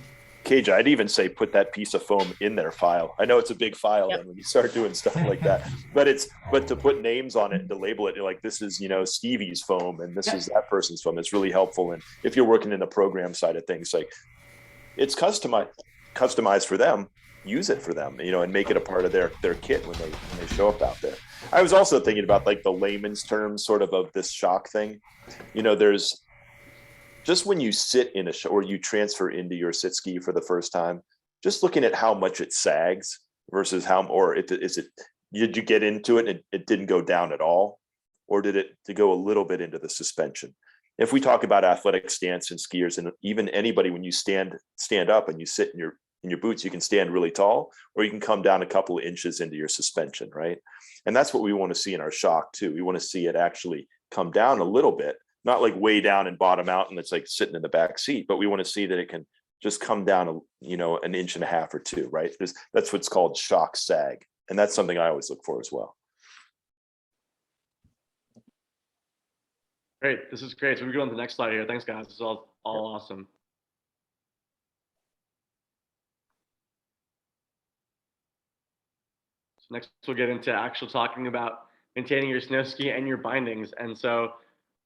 KJ, I'd even say put that piece of foam in their file. I know it's a big file then when you start doing stuff like that, but to put names on it and to label it like this is, Stevie's foam and this is that person's foam. It's really helpful. And if you're working in the program side of things, like it's customized for them, use it for them, and make it a part of their kit when they show up out there. I was also thinking about like the layman's terms sort of this shock thing. There's just when you sit in or you transfer into your sit ski for the first time, just looking at how much it sags versus did you get into it and it didn't go down at all, or did it to go a little bit into the suspension? If we talk about athletic stance and skiers, and even anybody, when you stand up and you sit in your boots, you can stand really tall, or you can come down a couple of inches into your suspension, right? And that's what we want to see in our shock too. We want to see it actually come down a little bit, not like way down and bottom out and it's like sitting in the back seat, but we want to see that it can just come down, an inch and a half or two, right? That's what's called shock sag. And that's something I always look for as well. Great. This is great. So we go on to the next slide here. Thanks, guys. This is all awesome. So next, we'll get into actual talking about maintaining your snow ski and your bindings. And so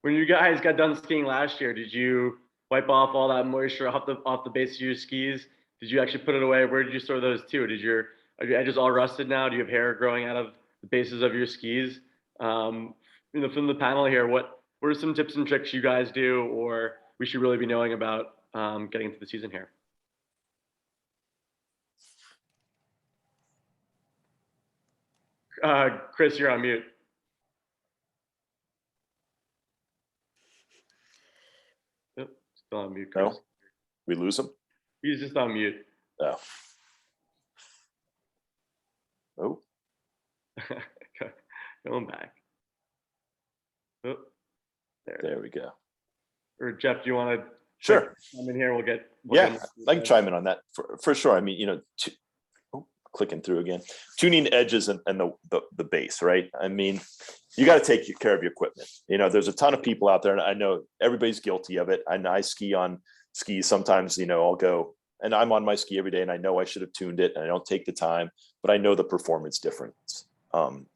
when you guys got done skiing last year, did you wipe off all that moisture off the base of your skis? Did you actually put it away? Where did you store those to? Are your edges all rusted now? Do you have hair growing out of the bases of your skis? From the panel here, what are some tips and tricks you guys do, or we should really be knowing about getting into the season here? Chris, you're on mute. Oh, still on mute, Chris. No, we lose him. He's just on mute. Oh. Oh. Going back. Oh, there we go. Or Jeff, do you want to? Sure. I'm in here. I can chime in on that for sure. I mean, clicking through again, tuning edges and the base, right? I mean, you got to take care of your equipment. There's a ton of people out there, and I know everybody's guilty of it. And I ski on skis sometimes. I'll go and I'm on my ski every day, and I know I should have tuned it, and I don't take the time, but I know the performance difference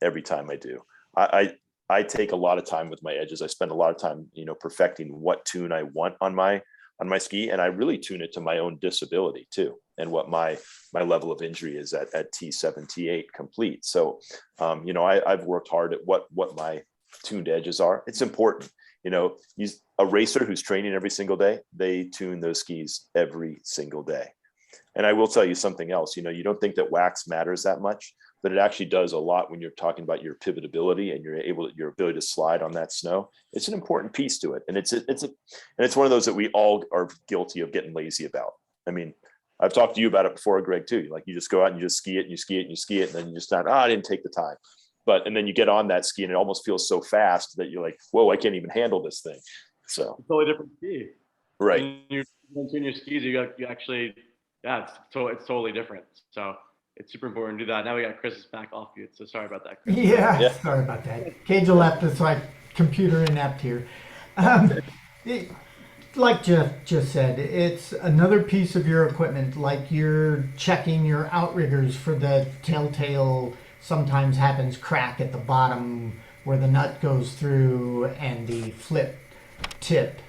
every time I do. I take a lot of time with my edges. I spend a lot of time, perfecting what tune I want on my ski, and I really tune it to my own disability too, and what my level of injury is at T7, T8 complete. So, I've worked hard at what my tuned edges are. It's important. A racer who's training every single day, they tune those skis every single day. And I will tell you something else. You don't think that wax matters that much, but it actually does a lot when you're talking about your pivotability and your ability to slide on that snow. It's an important piece to it, and it's one of those that we all are guilty of getting lazy about. I mean, I've talked to you about it before, Greg, too. Like, you just go out and you just ski it and you ski it and you ski it, and then you just not, I didn't take the time. And then you get on that ski and it almost feels so fast that you're like, whoa, I can't even handle this thing. So totally different ski. Right. Once you're in your skis, you actually, yeah, it's totally different. So it's super important to do that. Now we got Chris's back off mute, so sorry about that, Chris. Yeah, Yeah. sorry about that. Cage left us like computer inept here. It, like Jeff just said, it's another piece of your equipment, like you're checking your outriggers for the telltale, sometimes happens crack at the bottom where the nut goes through and the flip tip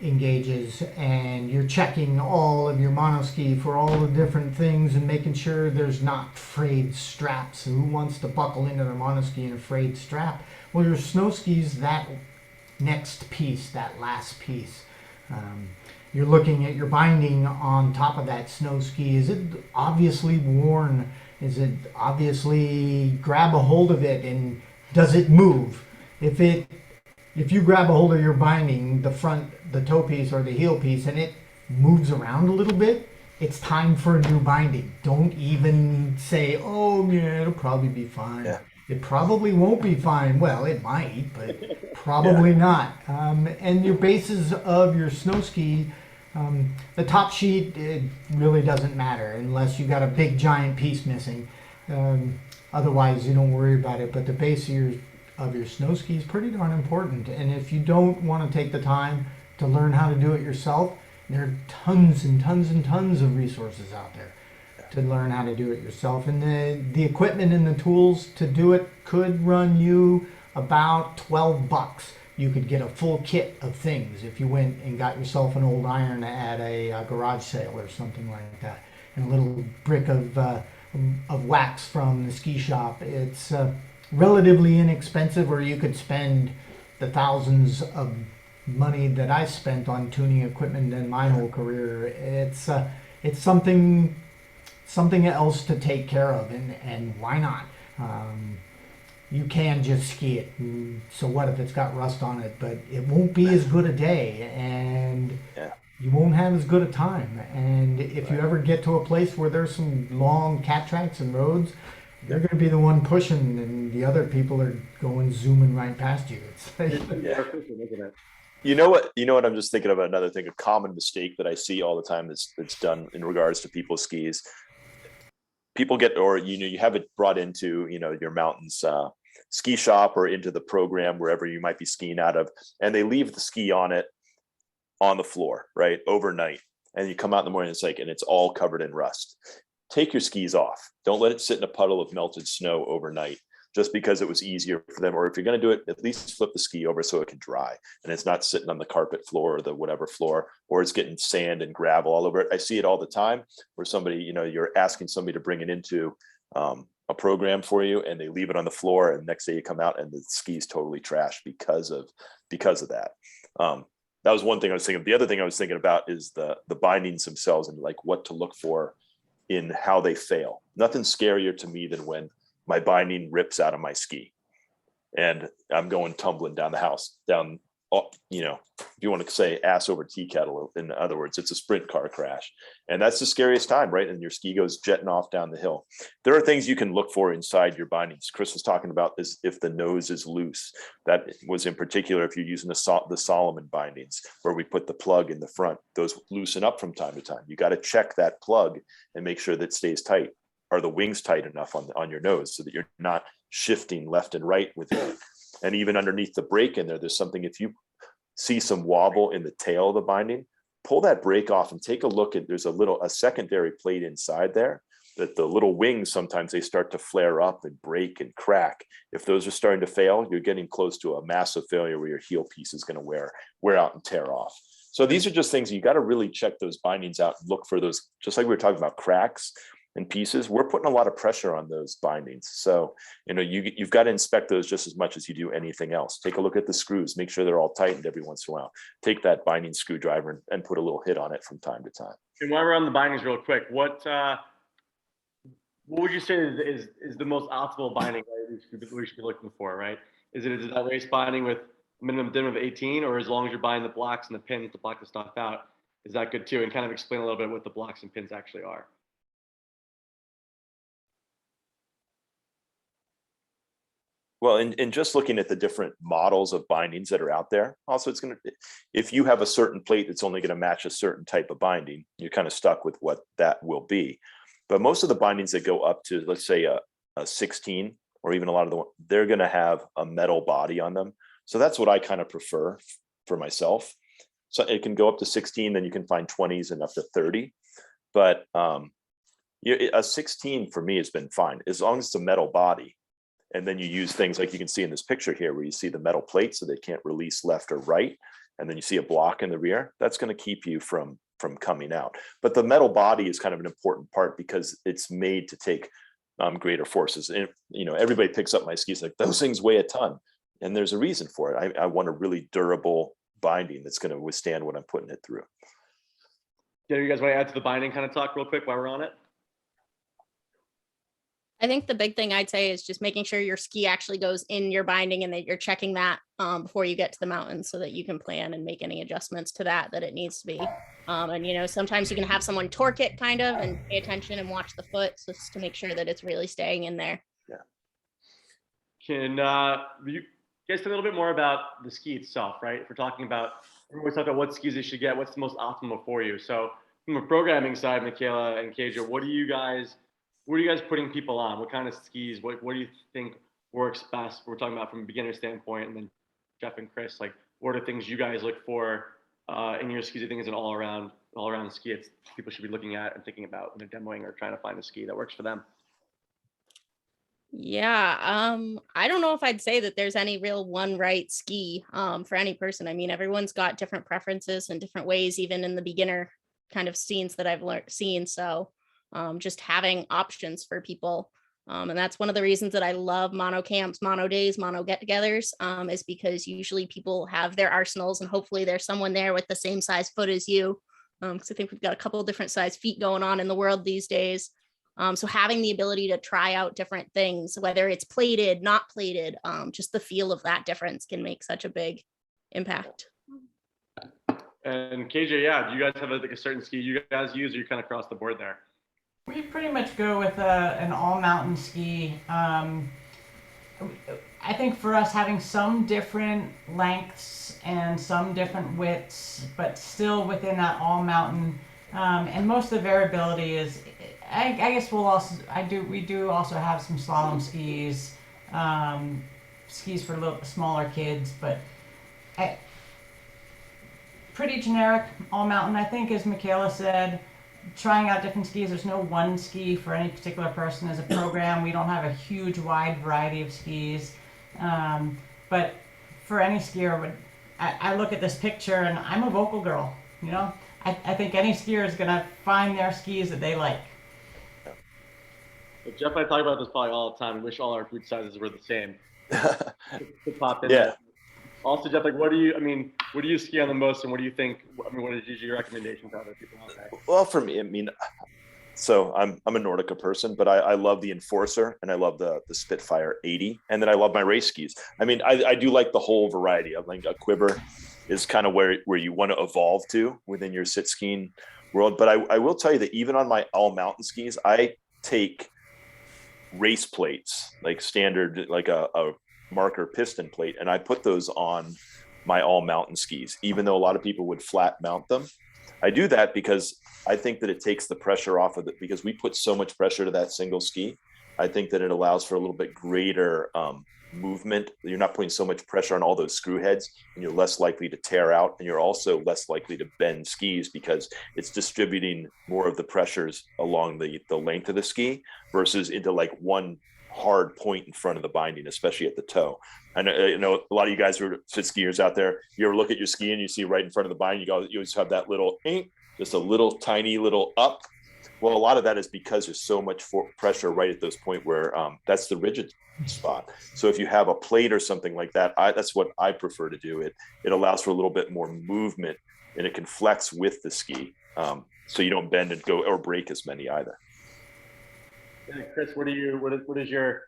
engages, and you're checking all of your monoski for all the different things and making sure there's not frayed straps. Who wants to buckle into their monoski in a frayed strap? Well, your snow skis, that next piece, that last piece. You're looking at your binding on top of that snow ski. Is it obviously worn? Is it obviously grab a hold of it, and does it move? If you grab a hold of your binding, the front, the toe piece or the heel piece, and it moves around a little bit, it's time for a new binding. Don't even say, oh yeah, it'll probably be fine. Yeah. It probably won't be fine. Well, it might, but probably not. And your bases of your snow ski, the top sheet, it really doesn't matter unless you got a big giant piece missing. Otherwise, you don't worry about it. But the base of your snow ski is pretty darn important. And if you don't want to take the time to learn how to do it yourself, there are tons and tons and tons of resources out there to learn how to do it yourself. And the equipment and the tools to do it could run you about $12. You could get a full kit of things if you went and got yourself an old iron at a garage sale or something like that, and a little brick of wax from the ski shop. It's relatively inexpensive, or you could spend the thousands of money that I spent on tuning equipment in my whole career. It's something else to take care of, and why not? You can just ski it. So what if it's got rust on it? But it won't be as good a day, and you won't have as good a time. And if you ever get to a place where there's some long cat tracks and roads, they're going to be the one pushing, and the other people are going zooming right past you. It's You know what? I'm just thinking about another thing. A common mistake that I see all the time that's done in regards to people's skis. People get, or you have it brought into your mountains ski shop or into the program wherever you might be skiing out of, and they leave the ski on the floor, right, overnight, and you come out in the morning, and it's all covered in rust. Take your skis off. Don't let it sit in a puddle of melted snow overnight just because it was easier for them. Or if you're going to do it, at least flip the ski over so it can dry and it's not sitting on the carpet floor or the whatever floor, or it's getting sand and gravel all over it. I see it all the time where somebody, you're asking somebody to bring it into a program for you, and they leave it on the floor, and the next day you come out and the ski's totally trashed because of that. That was one thing I was thinking of. The other thing I was thinking about is the bindings themselves, and like what to look for in how they fail. Nothing scarier to me than when my binding rips out of my ski and I'm going tumbling down the house, if you want to say ass over tea kettle, in other words, it's a sprint car crash. And that's the scariest time, right? And your ski goes jetting off down the hill. There are things you can look for inside your bindings. Chris was talking about this, if the nose is loose. That was in particular if you're using the Solomon bindings, where we put the plug in the front. Those loosen up from time to time. You got to check that plug and make sure that it stays tight. Are the wings tight enough on your nose so that you're not shifting left and right with it? And even underneath the brake in there's something. If you see some wobble in the tail of the binding, pull that brake off and take a look at, there's a secondary plate inside there that the little wings, sometimes they start to flare up and break and crack. If those are starting to fail, you're getting close to a massive failure where your heel piece is going to wear out and tear off. So these are just things you got to really check those bindings out and look for those, just like we were talking about cracks and pieces. We're putting a lot of pressure on those bindings. So, you've got to inspect those just as much as you do anything else. Take a look at the screws, make sure they're all tightened every once in a while. Take that binding screwdriver and put a little hit on it from time to time. And while we're on the bindings real quick, what would you say is the most optimal binding we should be looking for, right? Is it that race binding with minimum dim of 18, or as long as you're buying the blocks and the pins to block the stuff out, is that good too? And kind of explain a little bit what the blocks and pins actually are. Well, and just looking at the different models of bindings that are out there, also it's going to, if you have a certain plate that's only going to match a certain type of binding, you're kind of stuck with what that will be. But most of the bindings that go up to, let's say a 16, or even a lot of the, they're going to have a metal body on them. So that's what I kind of prefer for myself. So it can go up to 16, then you can find 20s and up to 30. But a 16 for me has been fine, as long as it's a metal body. And then you use things like you can see in this picture here, where you see the metal plate so they can't release left or right. And then you see a block in the rear. That's going to keep you from coming out. But the metal body is kind of an important part because it's made to take greater forces. And, everybody picks up my skis like, those things weigh a ton. And there's a reason for it. I want a really durable binding that's going to withstand what I'm putting it through. Yeah, you guys want to add to the binding kind of talk real quick while we're on it? I think the big thing I'd say is just making sure your ski actually goes in your binding and that you're checking that before you get to the mountain so that you can plan and make any adjustments to that it needs to be. And, sometimes you can have someone torque it kind of and pay attention and watch the foot just to make sure that it's really staying in there. Yeah. Can you guys talk a little bit more about the ski itself, right? If we're talking about, everyone's talking about what skis you should get, what's the most optimal for you. So from a programming side, Michaela and Kaja, what are you guys putting people on? What kind of skis? What do you think works best? We're talking about from a beginner standpoint, and then Jeff and Chris, like, what are things you guys look for in your skis? I think is an all around ski. It's people should be looking at and thinking about when they're demoing or trying to find a ski that works for them. Yeah, I don't know if I'd say that there's any real one right ski for any person. I mean, everyone's got different preferences and different ways, even in the beginner kind of scenes that I've seen. So just having options for people. And that's one of the reasons that I love mono camps, mono days, mono get-togethers, is because usually people have their arsenals and hopefully there's someone there with the same size foot as you. Because I think we've got a couple of different size feet going on in the world these days. So having the ability to try out different things, whether it's plated, not plated, just the feel of that difference can make such a big impact. And KJ, yeah, do you guys have a certain ski you guys use, or you kind of cross the board there? We pretty much go with an all mountain ski. I think for us, having some different lengths and some different widths, but still within that all mountain, and most of the variability is, I guess we do also have some slalom skis, skis for little smaller kids, but pretty generic all mountain. I think, as Michaela said, trying out different skis. There's no one ski for any particular person as a program. We don't have a huge wide variety of skis, but for any skier, I look at this picture and I'm a vocal girl. I think any skier is gonna find their skis that they like. So Jeff and I talk about this probably all the time. We wish all our boot sizes were the same. To pop in. Yeah. Also, Jeff, like, what do you ski on the most, and what do you think? I mean, what is your recommendation to other people out there? Well, for me, so I'm a Nordica person, but I love the Enforcer and I love the Spitfire 80, and then I love my race skis. I mean, I do like the whole variety. I think a quiver is kind of where you want to evolve to within your sit skiing world. But I will tell you that even on my all mountain skis, I take race plates, like standard, like a marker piston plate, and I put those on my all mountain skis, even though a lot of people would flat mount them. I do that because I think that it takes the pressure off of it, because we put so much pressure to that single ski. I think that it allows for a little bit greater movement. You're not putting so much pressure on all those screw heads, and you're less likely to tear out, and you're also less likely to bend skis because it's distributing more of the pressures along the length of the ski versus into like one hard point in front of the binding, especially at the toe. I know a lot of you guys who are fit skiers out there, you ever look at your ski and you see right in front of the binding, you always have that little just a little tiny little up. Well, a lot of that is because there's so much pressure right at those point where that's the rigid spot. So if you have a plate or something like that, that's what I prefer to do. It allows for a little bit more movement, and it can flex with the ski, so you don't bend and go or break as many either. Yeah, Chris, what is your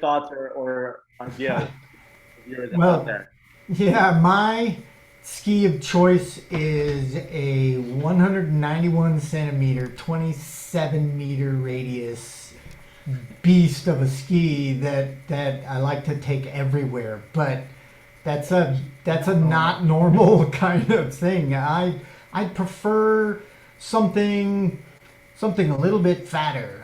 thoughts or ideas of yours out there? Yeah, my ski of choice is a 191 centimeter, 27 meter radius beast of a ski that I like to take everywhere, but that's a not normal kind of thing. I'd prefer something a little bit fatter,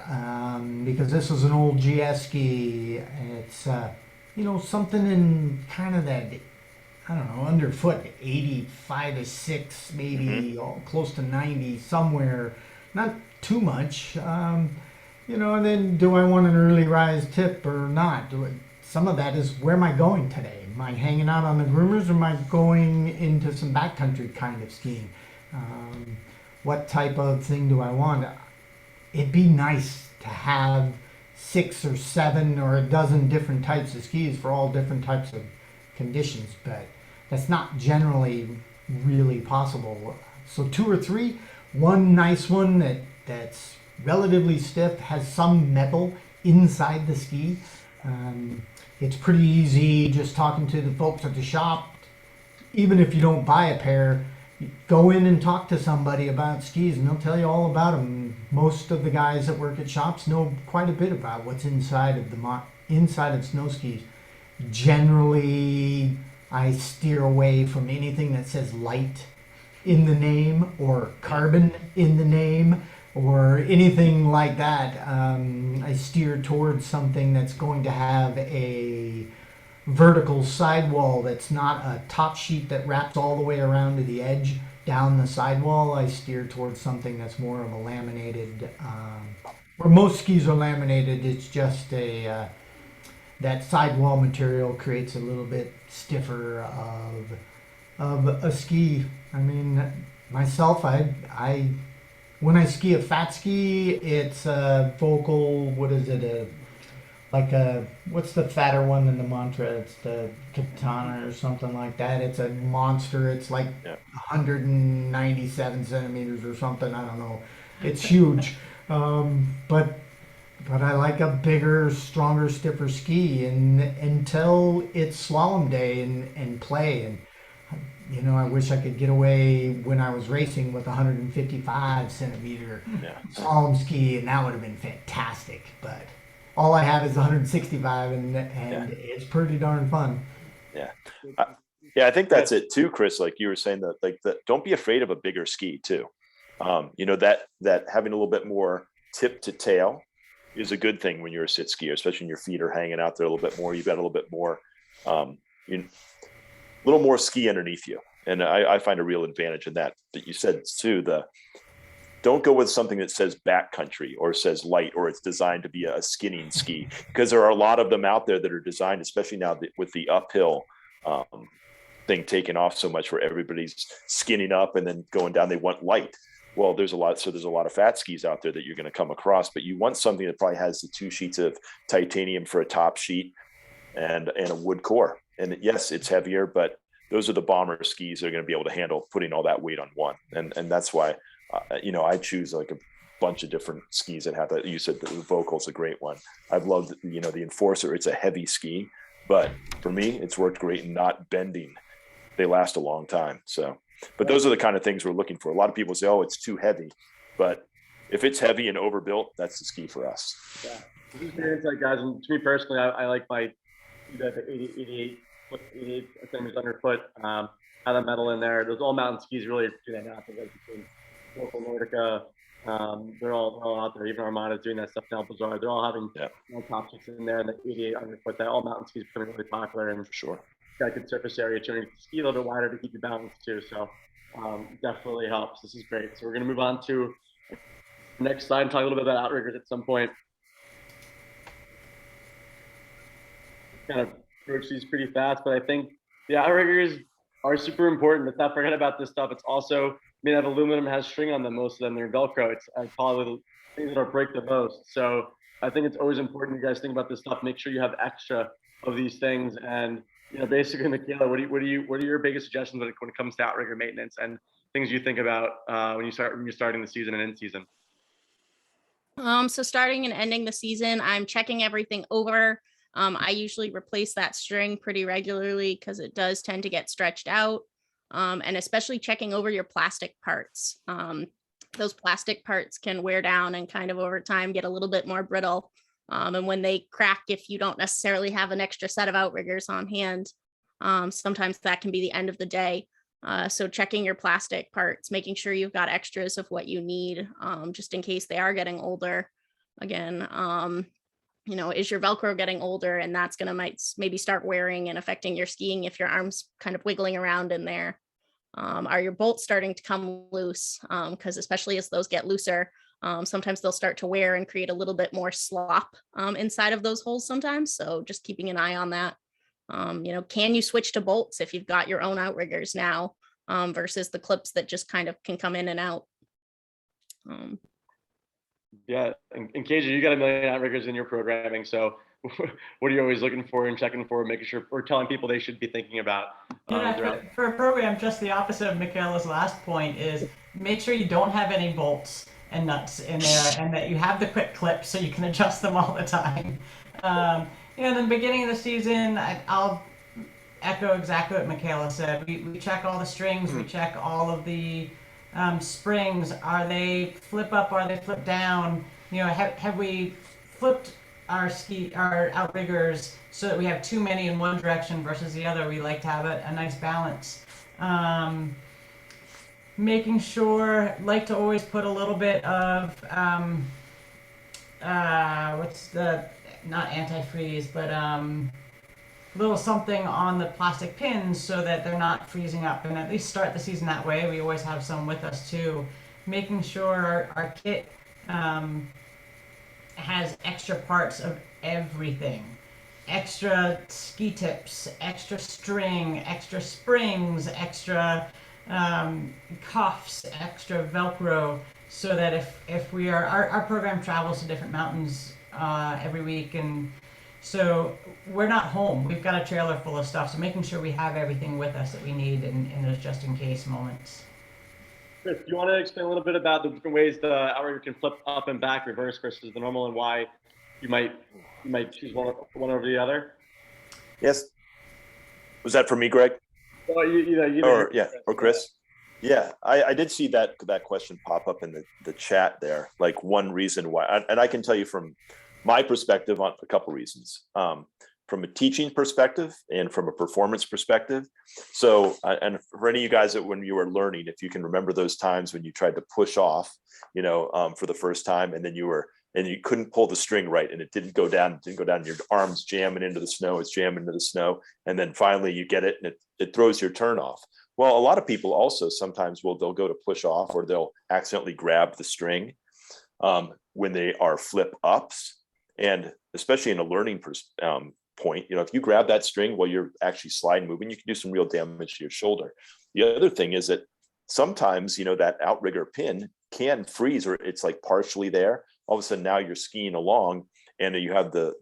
because this is an old GS ski. It's something in kind of that, I don't know, underfoot 85 to 6, maybe close to 90 somewhere, not too much. And then do I want an early rise tip or not? Some of that is, where am I going today? Am I hanging out on the groomers, or am I going into some backcountry kind of skiing? What type of thing do I want? It'd be nice to have 6 or 7 or a dozen different types of skis for all different types of conditions, but that's not generally really possible. So 2 or 3, one nice one that's relatively stiff, has some metal inside the ski. It's pretty easy just talking to the folks at the shop. Even if you don't buy a pair, go in and talk to somebody about skis and they'll tell you all about them. Most of the guys that work at shops know quite a bit about what's inside of inside of snow skis. Generally, I steer away from anything that says light in the name or carbon in the name or anything like that. I steer towards something that's going to have a vertical sidewall that's not a top sheet that wraps all the way around to the edge down the sidewall. I steer towards something that's more of a laminated, where most skis are laminated. It's just that sidewall material creates a little bit stiffer of a ski. I mean, myself, I when I ski a fat ski, it's a vocal, what is it, what's the fatter one than the Mantra? It's the Katana or something like that. It's a monster. It's like 197 centimeters or something. I don't know. It's huge. But I like a bigger, stronger, stiffer ski, and until it's slalom day and play. And I wish I could get away when I was racing with a 155 centimeter slalom ski, and that would have been fantastic. But all I have is 165, and it's pretty darn fun. Yeah. I think that's it too, Chris. Like you were saying, that don't be afraid of a bigger ski too. That having a little bit more tip to tail is a good thing when you're a sit skier, especially when your feet are hanging out there a little bit more. You've got a little bit more, little more ski underneath you. And I find a real advantage in that. But you said too, don't go with something that says backcountry or says light, or it's designed to be a skinning ski, because there are a lot of them out there that are designed, especially now with the uphill thing taking off so much, where everybody's skinning up and then going down. They want light. Well, there's a lot of fat skis out there that you're going to come across, but you want something that probably has the 2 sheets of titanium for a top sheet and a wood core. And yes, it's heavier, but those are the bomber skis that are going to be able to handle putting all that weight on one. And that's why, I choose like a bunch of different skis that have that. You said the Vocal's a great one. I've loved, the Enforcer. It's a heavy ski, but for me, it's worked great in not bending. They last a long time. So, but those are the kind of things we're looking for. A lot of people say, oh, it's too heavy, but if it's heavy and overbuilt, that's the ski for us. Yeah. This is very insight, guys. And to me personally, I like the 88 centimeters underfoot, have the metal in there. Those all mountain skis really do that now. I think between local Nordica, they're all out there. Even Armada's doing that stuff now. Bizarre. They're all having top sheets in there, and the 88 underfoot. That all mountain skis becoming really popular, and for sure, got good surface area tuning. Ski a little bit wider to keep you balanced too. So definitely helps. This is great. So we're gonna move on to the next slide and talk a little bit about outriggers at some point. Kind of approach these pretty fast, but I think the outriggers are super important. Let's not forget about this stuff. It's also made out of aluminum, has string on them. Most of them, they're Velcro. It's probably the things that are break the most. So I think it's always important you guys think about this stuff. Make sure you have extra of these things. And basically, Michaela, what are your biggest suggestions when it comes to outrigger maintenance and things you think about when you're starting the season and in season? So starting and ending the season, I'm checking everything over. I usually replace that string pretty regularly because it does tend to get stretched out, and especially checking over your plastic parts. Those plastic parts can wear down and kind of over time get a little bit more brittle. And when they crack, if you don't necessarily have an extra set of outriggers on hand, sometimes that can be the end of the day. So checking your plastic parts, making sure you've got extras of what you need, just in case they are getting older. Again, is your Velcro getting older, and that's going to maybe start wearing and affecting your skiing if your arm's kind of wiggling around in there. Are your bolts starting to come loose? Because especially as those get looser, sometimes they'll start to wear and create a little bit more slop inside of those holes sometimes. So just keeping an eye on that. Can you switch to bolts if you've got your own outriggers now versus the clips that just kind of can come in and out? Yeah, and KJ, you got a million outriggers in your programming. So what are you always looking for and checking for, making sure, or telling people they should be thinking about? For a program, just the opposite of Michaela's last point is make sure you don't have any bolts and nuts in there, and that you have the quick clips so you can adjust them all the time. In the beginning of the season, I'll echo exactly what Michaela said. We check all the strings, we check all of the springs. Are they flip up? Are they flip down? Have we flipped our outriggers so that we have too many in one direction versus the other? We like to have a nice balance. Making sure, like to always put a little bit of not antifreeze, but little something on the plastic pins so that they're not freezing up, and at least start the season that way. We always have some with us too. Making sure our kit has extra parts of everything. Extra ski tips, extra string, extra springs, extra cuffs, extra Velcro, so that if we are, our program travels to different mountains every week, and so we're not home. We've got a trailer full of stuff, so making sure we have everything with us that we need in those just in case moments. Chris, do you want to explain a little bit about the different ways the outrigger can flip up and back, reverse versus the normal, and why you might choose one over the other? Yes. Was that for me, Greg? Well, or Chris? Yeah, I did see that question pop up in the chat there. Like one reason why, and I can tell you from my perspective on a couple reasons. From a teaching perspective and from a performance perspective. So, and for any of you guys that when you were learning, if you can remember those times when you tried to push off, for the first time, and then you couldn't pull the string right, and it didn't go down, and your arms jamming into the snow, it's jamming into the snow, and then finally you get it, and it throws your turn off. Well, a lot of people also sometimes they'll go to push off, or they'll accidentally grab the string when they are flip ups, and especially in a learning point, if you grab that string while you're actually slide moving, you can do some real damage to your shoulder. The other thing is that sometimes, that outrigger pin can freeze, or it's like partially there. All of a sudden now you're skiing along and you have the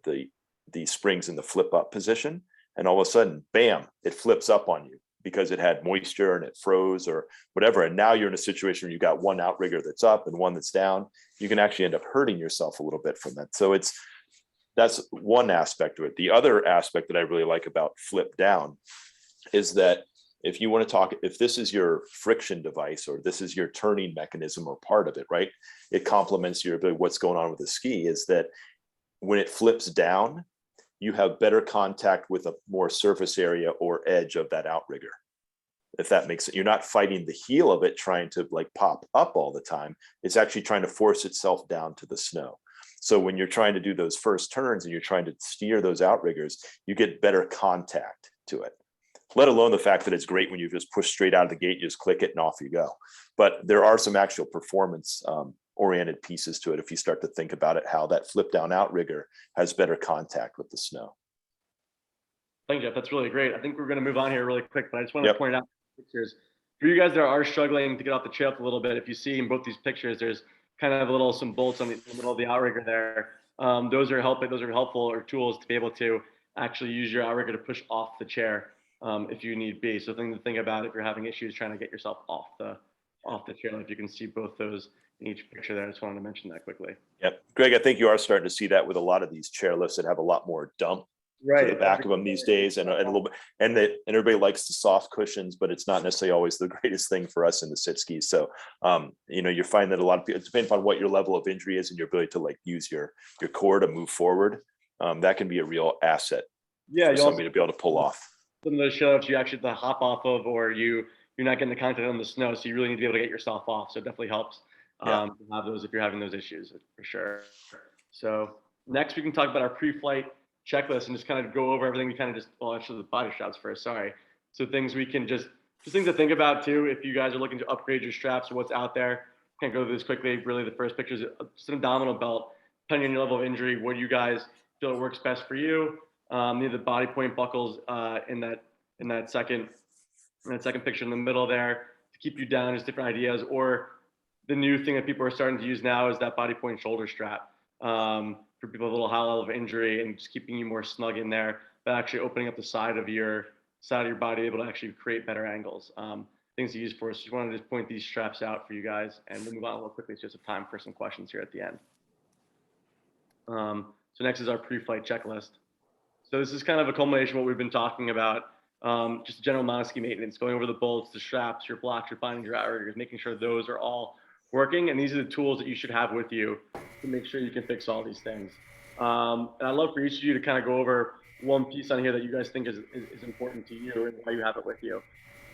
springs in the flip up position, and all of a sudden, bam, it flips up on you because it had moisture and it froze or whatever. And now you're in a situation where you've got one outrigger that's up and one that's down. You can actually end up hurting yourself a little bit from that. So that's one aspect to it. The other aspect that I really like about flip down is that if you want to talk, if this is your friction device or this is your turning mechanism or part of it, right? It complements your ability. What's going on with the ski is that when it flips down, you have better contact with a more surface area or edge of that outrigger. If that makes it, you're not fighting the heel of it trying to like pop up all the time. It's actually trying to force itself down to the snow. So when you're trying to do those first turns and you're trying to steer those outriggers, you get better contact to it. Let alone the fact that it's great when you just push straight out of the gate, you just click it and off you go. But there are some actual performance oriented pieces to it if you start to think about it, how that flip down outrigger has better contact with the snow. Thank you, Jeff. That's really great. I think we're going to move on here really quick, but I just want to point out pictures. For you guys that are struggling to get off the trail a little bit, if you see in both these pictures, there's kind of some bolts in the middle of the outrigger there. Those are helpful or tools to be able to actually use your outrigger to push off the chair if you need be. So thing to think about if you're having issues trying to get yourself off the chair. If you can see both those in each picture there, I just wanted to mention that quickly. Yep, Greg, I think you are starting to see that with a lot of these chairlifts that have a lot more dump to the back of them these days, and a little bit, and everybody likes the soft cushions, but it's not necessarily always the greatest thing for us in the sit skis. So, you find that a lot of people, depending on what your level of injury is and your ability to like use your core to move forward, that can be a real asset. Yeah, for somebody to be able to pull off. Some of those shelves you actually have to hop off of, or you're not getting the content on the snow, so you really need to be able to get yourself off. So it definitely helps to have those if you're having those issues for sure. So next we can talk about our pre-flight checklist and just kind of go over everything we kind of actually the body straps first, sorry. So things we can just things to think about too if you guys are looking to upgrade your straps or what's out there. Can't go through this quickly. Really the first picture is just an abdominal belt. Depending on your level of injury, what do you guys feel works best for you? Need the body point buckles in that second picture in the middle there to keep you down. Just different ideas. Or the new thing that people are starting to use now is that body point shoulder strap for people with a little high level of injury and just keeping you more snug in there, but actually opening up the side of your body, able to actually create better angles. Things to use for us. Just wanted to just point these straps out for you guys, and we'll move on a little quickly. It's just have time for some questions here at the end. So next is our pre-flight checklist. So this is kind of a culmination of what we've been talking about, just general Monoski maintenance, going over the bolts, the straps, your blocks, your bindings, your outriggers, making sure those are all working. And these are the tools that you should have with you to make sure you can fix all these things. And I'd love for each of you to kind of go over one piece on here that you guys think is important to you and why you have it with you.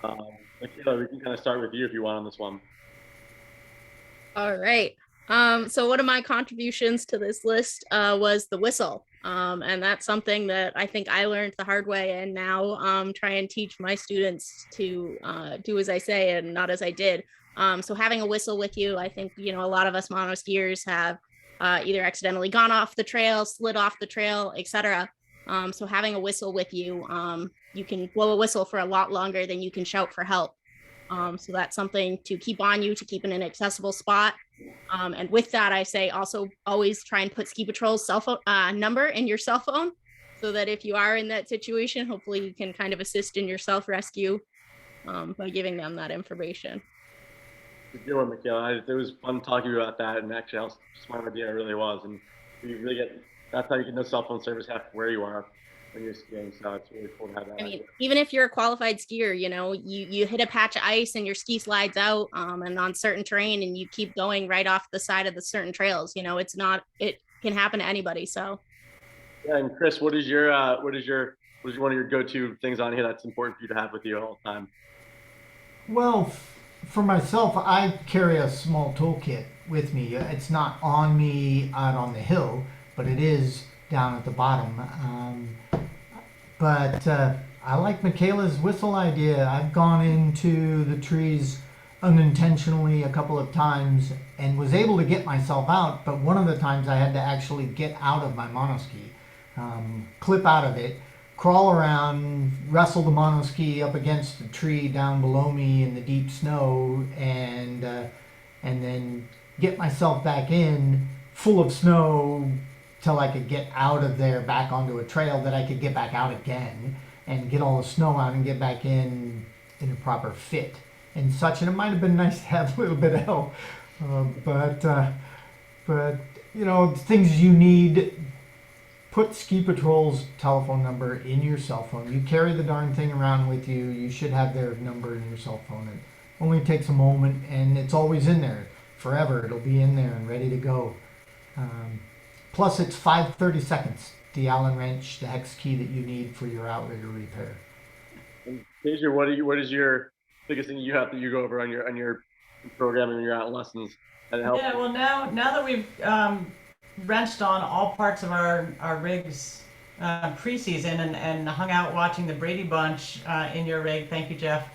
Michaela, we can kind of start with you if you want on this one. All right. So one of my contributions to this list was the whistle. And that's something that I think I learned the hard way, and now try and teach my students to do as I say and not as I did. So having a whistle with you, I think, a lot of us monoskiers have either accidentally gone off the trail, slid off the trail, etc. So having a whistle with you, you can blow a whistle for a lot longer than you can shout for help. So that's something to keep on you, to keep in an accessible spot. And with that, I say also always try and put Ski Patrol's cell phone number in your cell phone, so that if you are in that situation, hopefully you can kind of assist in your self-rescue by giving them that information. Good one, Michaela. It was fun talking about that, and actually, how smart idea it really was. And you really that's how you get no cell phone service half where you are when you're skiing. So it's really cool to have that. I mean, even if you're a qualified skier, you hit a patch of ice and your ski slides out, and on certain terrain, and you keep going right off the side of the certain trails. It can happen to anybody. So. Yeah, and Chris, what is one of your go-to things on here that's important for you to have with you all the time? Well, for myself, I carry a small toolkit with me. It's not on me out on the hill, but it is down at the bottom. But I like Michaela's whistle idea. I've gone into the trees unintentionally a couple of times and was able to get myself out, but one of the times I had to actually get out of my monoski, clip out of it, crawl around, wrestle the monoski up against the tree down below me in the deep snow, and then get myself back in full of snow till I could get out of there back onto a trail that I could get back out again and get all the snow out and get back in a proper fit and such. And it might have been nice to have a little bit of help, but things you need. Put Ski Patrol's telephone number in your cell phone. You carry the darn thing around with you. You should have their number in your cell phone. It only takes a moment, and it's always in there forever. It'll be in there and ready to go. Plus, it's 5/30 seconds. The Allen wrench, the hex key that you need for your outrigger repair. And Tessier, what is your biggest thing you have that you go over on your programming when you're out in lessons? Yeah, well, now that we've wrenched on all parts of our rigs preseason and hung out watching the Brady Bunch in your rig. Thank you, Jeff.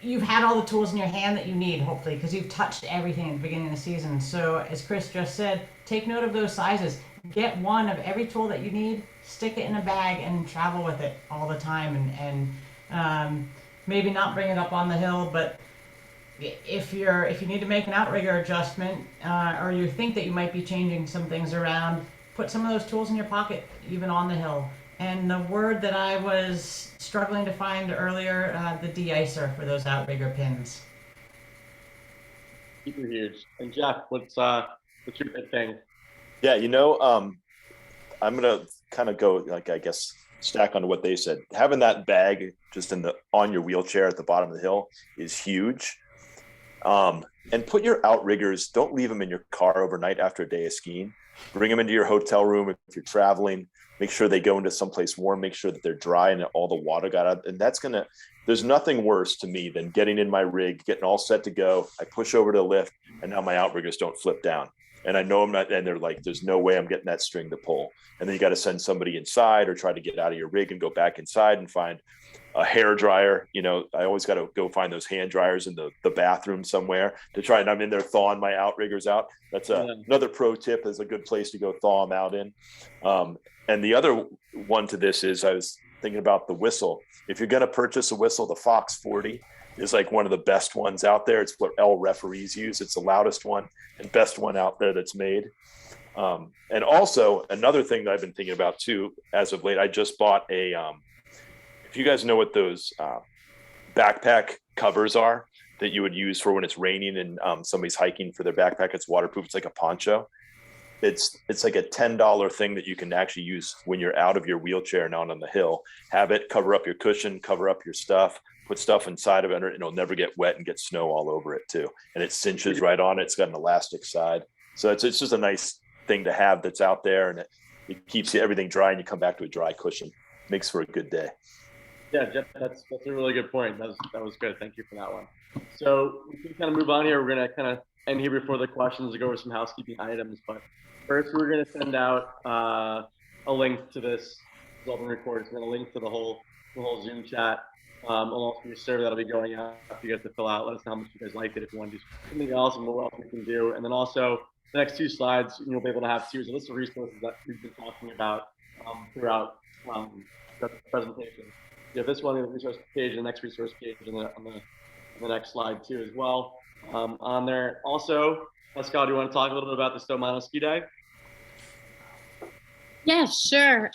You've had all the tools in your hand that you need, hopefully, because you've touched everything at the beginning of the season. So as Chris just said, take note of those sizes. Get one of every tool that you need, stick it in a bag, and travel with it all the time. And maybe not bring it up on the hill, but if you need to make an outrigger adjustment, or you think that you might be changing some things around, put some of those tools in your pocket, even on the hill. And the word that I was struggling to find earlier, the de-icer for those outrigger pins. Super huge. And Jeff, what's your big thing? Yeah, I'm gonna kind of go like, I guess, stack onto what they said. Having that bag just on your wheelchair at the bottom of the hill is huge. And put your outriggers, don't leave them in your car overnight after a day of skiing. Bring them into your hotel room if you're traveling. Make sure they go into someplace warm. Make sure that they're dry and all the water got out. And there's nothing worse to me than getting in my rig, getting all set to go. I push over to the lift, and now my outriggers don't flip down. And I know I'm not, and they're like, there's no way I'm getting that string to pull. And then you got to send somebody inside or try to get out of your rig and go back inside and find a hair dryer. I always got to go find those hand dryers in the bathroom somewhere to try, and I'm in there thawing my outriggers out. That's another pro tip, is a good place to go thaw them out in. And the other one to this is, I was thinking about the whistle. If you're going to purchase a whistle, the Fox 40 is like one of the best ones out there. It's what all referees use. It's the loudest one and best one out there that's made. And also another thing that I've been thinking about too, as of late, I just bought if you guys know what those backpack covers are that you would use for when it's raining and somebody's hiking for their backpack, it's waterproof. It's like a poncho. It's like a $10 thing that you can actually use when you're out of your wheelchair and out on the hill. Have it cover up your cushion, cover up your stuff, put stuff inside of it, and it'll never get wet and get snow all over it too. And it cinches right on it. It's got an elastic side. So it's just a nice thing to have that's out there, and it keeps everything dry, and you come back to a dry cushion. Makes for a good day. Yeah, Jeff, that's a really good point. That was good. Thank you for that one. So we can kind of move on here. We're gonna kind of end here before the questions to go over some housekeeping items. But first, we're gonna send out a link to this Spaulding record. It's gonna link to the whole Zoom chat. Also your survey that'll be going out for you guys to fill out. Let us know how much you guys liked it. If you want to do something else, and what else we can do. And then also the next two slides, you'll be able to have series of list of resources that we've been talking about throughout the presentation. You have this one in the resource page, and the next resource page, and on the next slide too as well. On there also, Pascal, do you want to talk a little bit about the Stowe Monoski Day? Yeah, sure.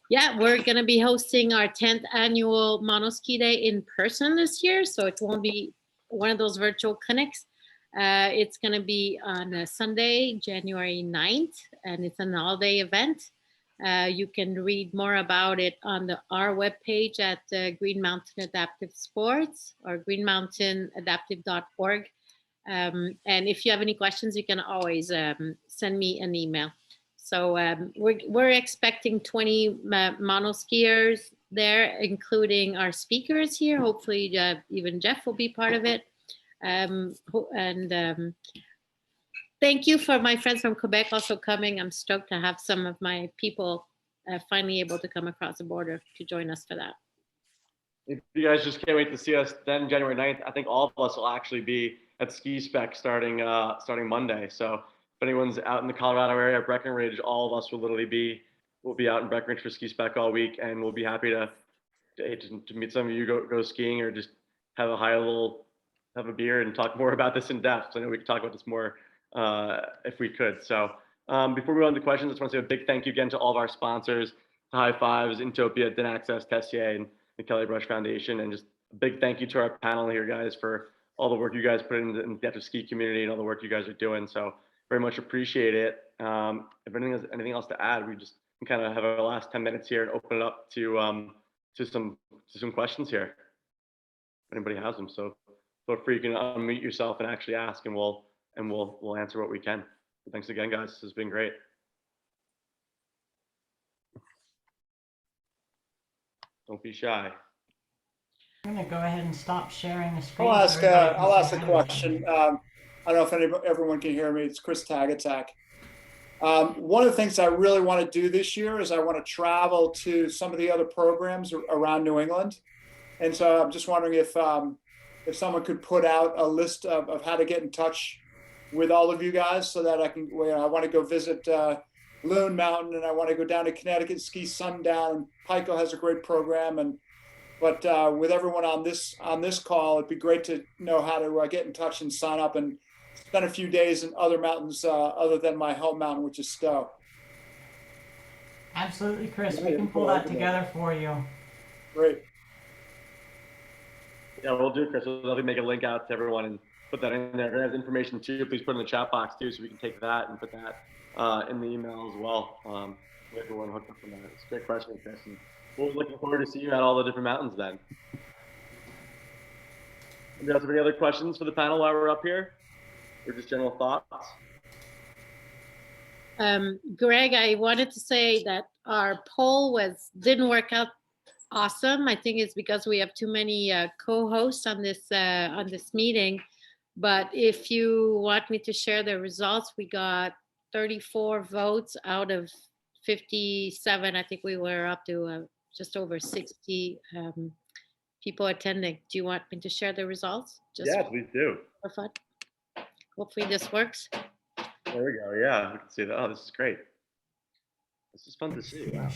Yeah, we're going to be hosting our 10th annual Monoski Day in person this year, so it won't be one of those virtual clinics. It's going to be on a Sunday, January 9th, and it's an all-day event. You can read more about it on our webpage at Green Mountain Adaptive Sports or greenmountainadaptive.org. And if you have any questions, you can always send me an email. So we're expecting 20 monoskiers there, including our speakers here. Hopefully even Jeff will be part of it. Thank you for my friends from Quebec also coming. I'm stoked to have some of my people finally able to come across the border to join us for that. If you guys just can't wait to see us then January 9th, I think all of us will actually be at Ski Spec starting Monday. So if anyone's out in the Colorado area, Breckenridge, all of us will literally we'll be out in Breckenridge for Ski Spec all week, and we'll be happy to meet some of you, go skiing, or just have a beer and talk more about this in depth. So I know we could talk about this more if we could. So before we go on to questions, I just want to say a big thank you again to all of our sponsors, High Fives, Inntopia, DynAccess, Tessier, and the Kelly Brush Foundation. And just a big thank you to our panel here, guys, for all the work you guys put in the adaptive ski community and all the work you guys are doing. So very much appreciate it. If anything else to add, we just kind of have our last 10 minutes here and open it up to some questions here. If anybody has them, so feel free, you can unmute yourself and actually ask, and we'll answer what we can. But thanks again, guys. This has been great. Don't be shy. I'm going to go ahead and stop sharing the screen. I'll so everybody can ask see a my question. I don't know if everyone can hear me. It's Chris Tagatak. One of the things I really want to do this year is I want to travel to some of the other programs around New England. And so I'm just wondering if someone could put out a list of how to get in touch with all of you guys, so that I want to go visit Loon Mountain, and I want to go down to Connecticut, ski Sundown. Pico has a great program, but with everyone on this call, it'd be great to know how to get in touch and sign up and spend a few days in other mountains other than my home mountain, which is Stowe. Absolutely, Chris. We can pull that together for you. Great. Yeah, we'll do, Chris. We'll definitely make a link out to everyone and put that in there. If it has information too, please put it in the chat box too, so we can take that and put that in the email as well. Everyone hooked up on that. It's a great question, Chris. And we're looking forward to seeing you at all the different mountains then. Do you guys have any other questions for the panel while we're up here? Or just general thoughts? Greg, I wanted to say that our poll didn't work out awesome. I think it's because we have too many co-hosts on this meeting. But if you want me to share the results, we got 34 votes out of 57. I think we were up to just over 60 people attending. Do you want me to share the results? Yeah, please do. For fun. Hopefully this works. There we go. Yeah, we can see that. Oh, this is great. This is fun to see. Wow.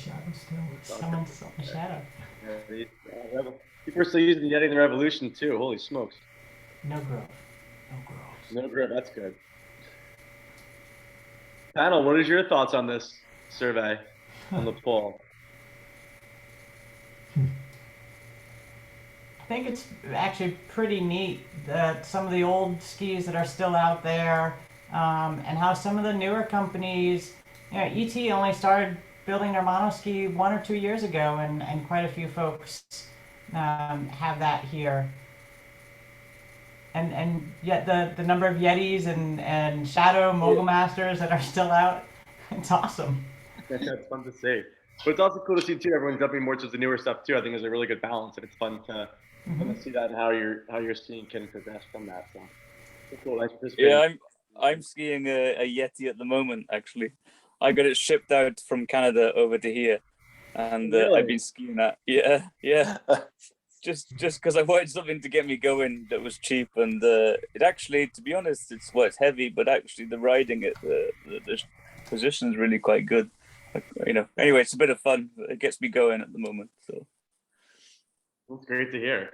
Someone's on the shadow. Yeah, people are still using the Yeti in the Revolution too. Holy smokes. No growth. No growth. No growth. That's good. Panel, what is your thoughts on this survey, on the poll? I think it's actually pretty neat that some of the old skis that are still out there, and how some of the newer companies, ET only started building their Monoski 1 or 2 years ago, and quite a few folks have that here. And yet the number of Yetis and Shadow Mogul Masters that are still out, it's awesome. That's fun to see. But it's also cool to see too, everyone jumping more towards the newer stuff too. I think there's a really good balance, and it's fun to see that and how your skiing can progress from that. So cool. Yeah, I'm skiing a Yeti at the moment. Actually, I got it shipped out from Canada over to here, and Really? I've been skiing that. Yeah. just because I wanted something to get me going that was cheap, and it actually, to be honest, it's heavy, but actually the riding it, the position is really quite good. Anyway, it's a bit of fun. It gets me going at the moment. So that's great to hear.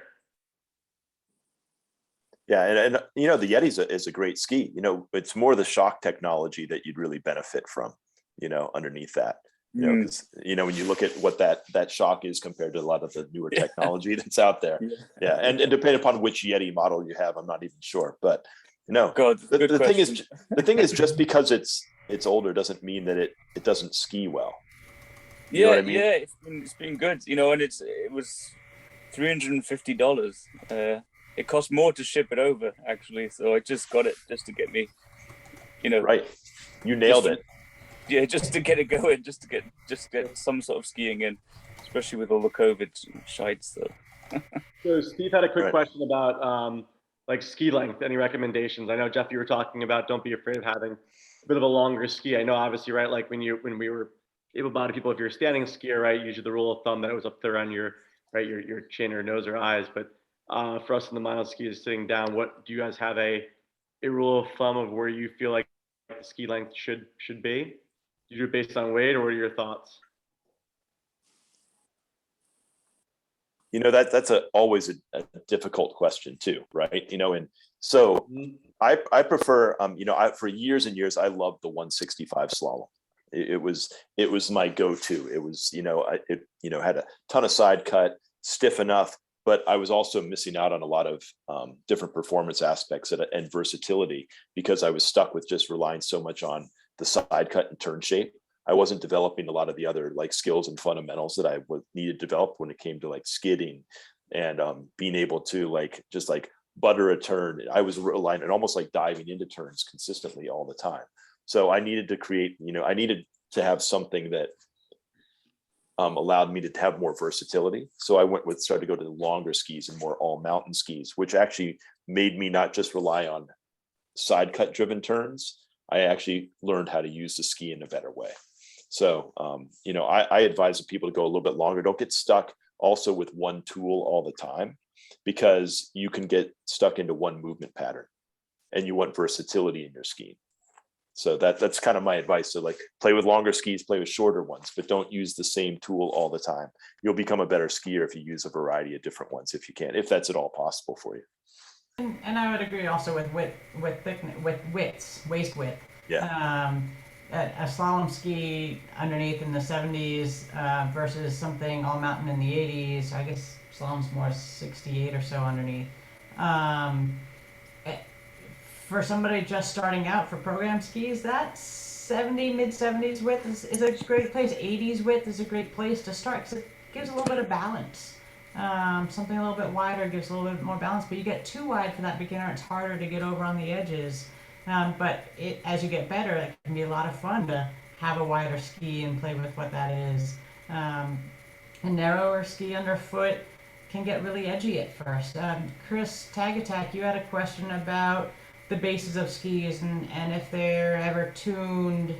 Yeah, and the Yeti is a great ski. It's more the shock technology that you'd really benefit from. Underneath that. Because when you look at what that shock is compared to a lot of the newer technology that's out there. Yeah, and depending upon which Yeti model you have, I'm not even sure. But God, the thing is, just because it's older doesn't mean that it doesn't ski well. You know what I mean? Yeah, it's been good. And it was $350. It cost more to ship it over, actually. So I just got it just to get me, Right. You nailed it. Yeah, just to get it going, just to get some sort of skiing in, especially with all the COVID shite stuff. So Steve had a quick question about ski length. Any recommendations? I know, Jeff, you were talking about don't be afraid of having a bit of a longer ski. I know, obviously, right? Like when we were able-bodied people, if you're a standing skier, right, usually the rule of thumb that it was up there on your chin or nose or eyes. But for us in the monoski is sitting down. What do you guys have a rule of thumb of where you feel like the ski length should be? Do you do it based on weight, or what are your thoughts? That's always a difficult question too, right? And so I prefer, for years and years, I loved the 165 slalom. It was my go-to. It was, it had a ton of side cut, stiff enough, but I was also missing out on a lot of different performance aspects and versatility because I was stuck with just relying so much on the side cut and turn shape. I wasn't developing a lot of the other skills and fundamentals that I needed to develop when it came to skidding and being able to just butter a turn. I was relying on almost diving into turns consistently all the time. So I needed to create, I needed to have something that allowed me to have more versatility. So I started to go to the longer skis and more all mountain skis, which actually made me not just rely on side cut driven turns. I actually learned how to use the ski in a better way. So, I advise people to go a little bit longer. Don't get stuck also with one tool all the time, because you can get stuck into one movement pattern and you want versatility in your skiing. So that's kind of my advice. So play with longer skis, play with shorter ones, but don't use the same tool all the time. You'll become a better skier if you use a variety of different ones, if you can, if that's at all possible for you. And I would agree also with thickness, with waist width. Yeah. A slalom ski underneath in the 70s versus something all mountain in the 80s. I guess slalom's more 68 or so underneath. For somebody just starting out for program skis, that's mid 70s width is a great place. 80s width is a great place to start because it gives a little bit of balance. Something a little bit wider gives a little bit more balance, but you get too wide for that beginner, it's harder to get over on the edges. But as you get better, it can be a lot of fun to have a wider ski and play with what that is. A narrower ski underfoot can get really edgy at first. Chris Tag Attack, you had a question about the bases of skis and if they're ever tuned.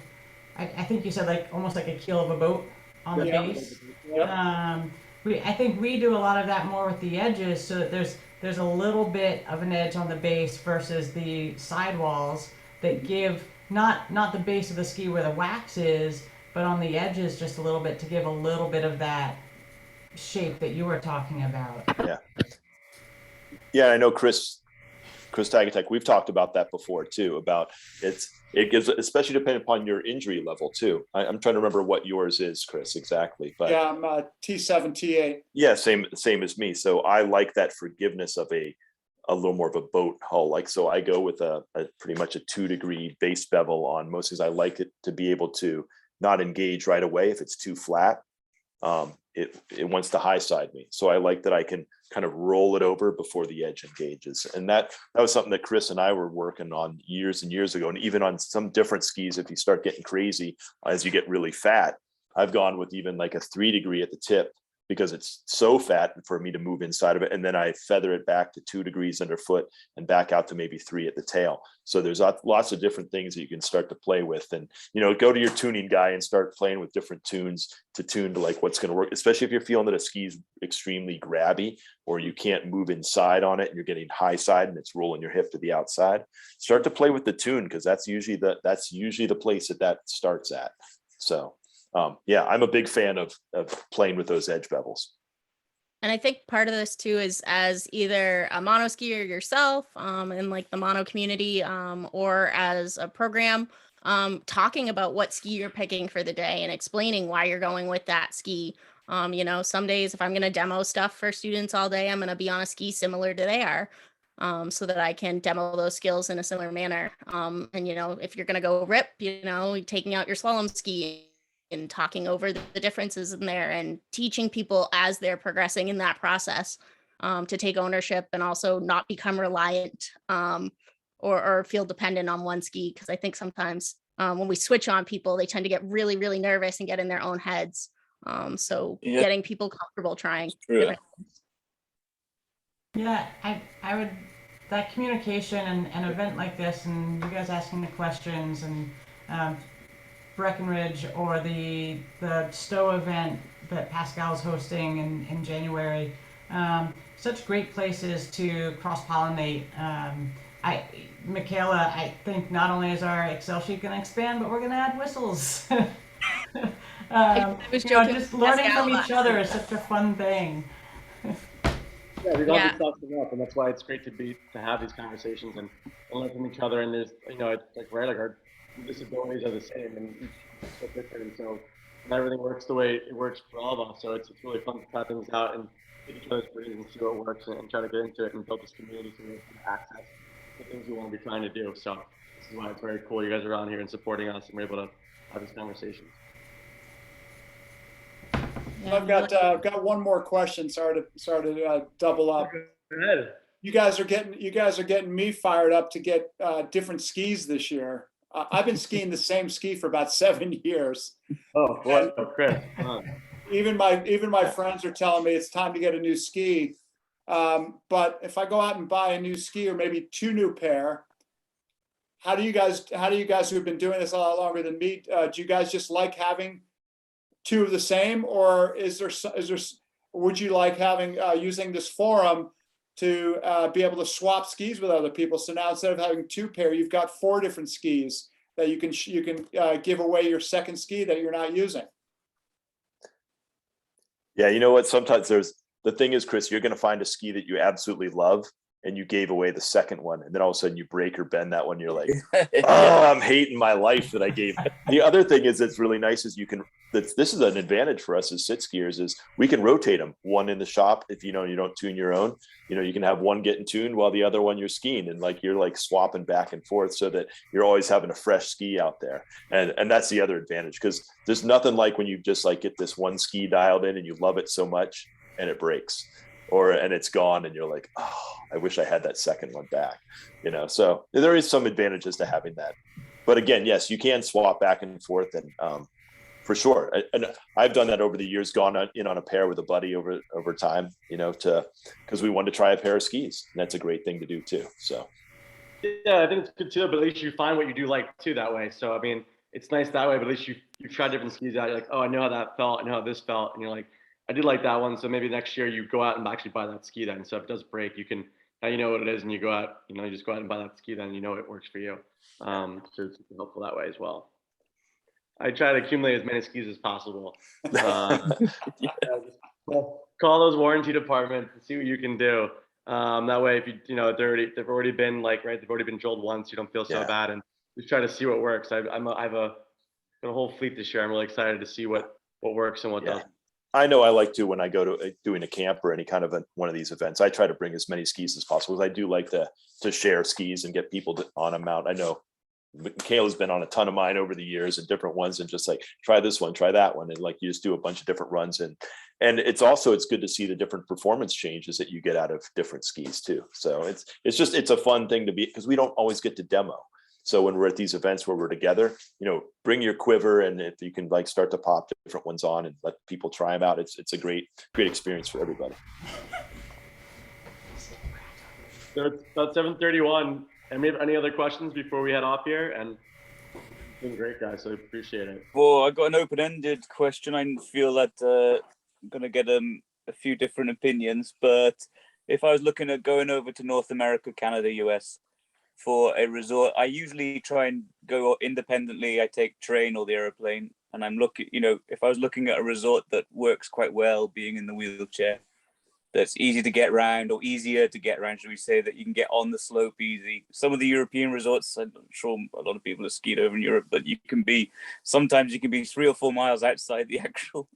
I think you said like almost like a keel of a boat on the base. Yep. I think we do a lot of that more with the edges, so that there's a little bit of an edge on the base versus the sidewalls that give not the base of the ski where the wax is, but on the edges just a little bit to give a little bit of that shape that you were talking about. Yeah, I know Chris Tagatek, we've talked about that before too, about it gives, especially depending upon your injury level too. I'm trying to remember what yours is, Chris, exactly. But Yeah, I'm T7, T8. yeah, same as me. So I like that forgiveness of a little more of a boat hull. Like, so I go with a pretty much a 2-degree base bevel on most, because I like it to be able to not engage right away if it's too flat. It wants to high side me. So I like that I can kind of roll it over before the edge engages. And that was something that Chris and I were working on years and years ago. And even on some different skis, if you start getting crazy, as you get really fat, I've gone with even like a 3-degree at the tip, because it's so fat for me to move inside of it. And then I feather it back to 2 degrees underfoot and back out to maybe 3 at the tail. So there's lots of different things that you can start to play with, and, go to your tuning guy and start playing with different tunes to tune to like what's going to work, especially if you're feeling that a ski is extremely grabby or you can't move inside on it and you're getting high side and it's rolling your hip to the outside. Start to play with the tune, because that's usually the place that starts at. So yeah, I'm a big fan of playing with those edge bevels. And I think part of this too is as either a mono skier yourself in like the mono community or as a program, talking about what ski you're picking for the day and explaining why you're going with that ski. Some days if I'm going to demo stuff for students all day, I'm going to be on a ski similar to they are. So that I can demo those skills in a similar manner. And, if you're going to go rip, taking out your slalom ski and talking over the differences in there and teaching people as they're progressing in that process to take ownership and also not become reliant or feel dependent on one ski. Because I think sometimes when we switch on people, they tend to get really, really nervous and get in their own heads. Getting people comfortable trying. True. Yeah, I would, that communication and an event like this and you guys asking the questions and Breckenridge or the Stowe event that Pascal's hosting in January, such great places to cross-pollinate. Michaela, I think not only is our Excel sheet going to expand, but we're going to add whistles. Just learning from each other is such a fun thing. Yeah, we've all been talking up, and that's why it's great to have these conversations and learn from each other. And there's, it's like our disabilities are the same and each so different, and so not everything works the way it works for all of us. So it's really fun to try things out and get each other's brains and see what works and try to get into it and build this community so we can access the things we want to be trying to do. So this is why it's very cool you guys are on here and supporting us, and we're able to have these conversations. Yeah, I've got one more question. Sorry to double up. Go ahead. You guys are getting me fired up to get different skis this year. I've been skiing the same ski for about 7 years. Oh boy, Chris. Even my friends are telling me it's time to get a new ski. But if I go out and buy a new ski or maybe 2 new pair, how do you guys who have been doing this a lot longer than me, do you guys just like having 2 of the same, or would you like having using this forum to be able to swap skis with other people? So now instead of having 2 pair, you've got 4 different skis that you can give away your second ski that you're not using. Yeah, you know what? Sometimes the thing is, Chris, you're going to find a ski that you absolutely love, and you gave away the second one, and then all of a sudden you break or bend that one, you're like, oh, I'm hating my life that I gave. The other thing is that's really nice is this is an advantage for us as sit skiers is we can rotate them, one in the shop if you don't tune your own. You can have one getting tuned while the other one you're skiing, and like you're like swapping back and forth so that you're always having a fresh ski out there. And that's the other advantage, because there's nothing like when you just like get this one ski dialed in and you love it so much and it breaks and it's gone and you're like, oh, I wish I had that second one back. So there is some advantages to having that. But again, yes, you can swap back and forth, and for sure. And I've done that over the years, gone on a pair with a buddy over time, because we wanted to try a pair of skis, and that's a great thing to do too. So. Yeah, I think it's good too, but at least you find what you do like too that way. So, I mean, it's nice that way, but at least you try different skis out. You're like, oh, I know how that felt. I know how this felt. And you're like, I did like that one. So maybe next year you go out and actually buy that ski then. So if it does break, now you know what it is, and you go out, you just go out and buy that ski then, it works for you. So it's helpful that way as well. I try to accumulate as many skis as possible. Call those warranty departments and see what you can do. That way, if they've already been they've already been drilled once, you don't feel so bad, and just try to see what works. I've got a whole fleet this year. I'm really excited to see what works and what doesn't. I know I like to, when I go to doing a camp or any kind of one of these events, I try to bring as many skis as possible, because I do like to share skis and get people on them out. I know Michaela's been on a ton of mine over the years and different ones, and just like, try this one, try that one. And like, you just do a bunch of different runs. And it's good to see the different performance changes that you get out of different skis too. So it's a fun thing to be, because we don't always get to demo. So when we're at these events where we're together, bring your quiver, and if you can start to pop different ones on and let people try them out, it's a great experience for everybody. So it's about 7:31. Any other questions before we head off here? And it's been great, guys. So I appreciate it. Well, I got an open-ended question. I feel that I'm going to get a few different opinions, but if I was looking at going over to North America, Canada, US for a resort, I usually try and go independently. I take train or the airplane, and I'm looking, if I was looking at a resort that works quite well, being in the wheelchair, that's easy to get around, or easier to get around, should we say, that you can get on the slope easy. Some of the European resorts, I'm sure a lot of people have skied over in Europe, but sometimes you can be 3 or 4 miles outside the actual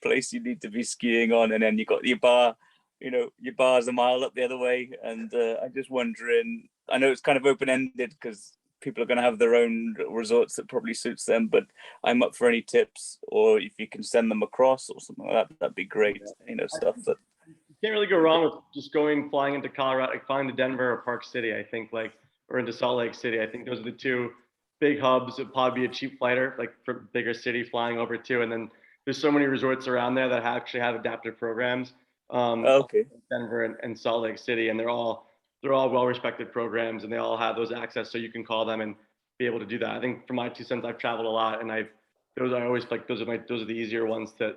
place you need to be skiing on. And then you got your bar, your bar's a mile up the other way. And I'm just wondering, I know it's kind of open-ended because people are going to have their own resorts that probably suits them, but I'm up for any tips, or if you can send them across or something like that, that'd be great. Stuff that, can't really go wrong with just flying into Colorado, flying to Denver or Park City, I think, or into Salt Lake City. I think those are the two big hubs. It'd probably be a cheap flighter, for bigger city flying over to. And then there's so many resorts around there that actually have adaptive programs. Okay. Denver and Salt Lake City, and they're all well-respected programs, and they all have those access, so you can call them and be able to do that. I think for my 2 cents, I've traveled a lot, and those are the easier ones to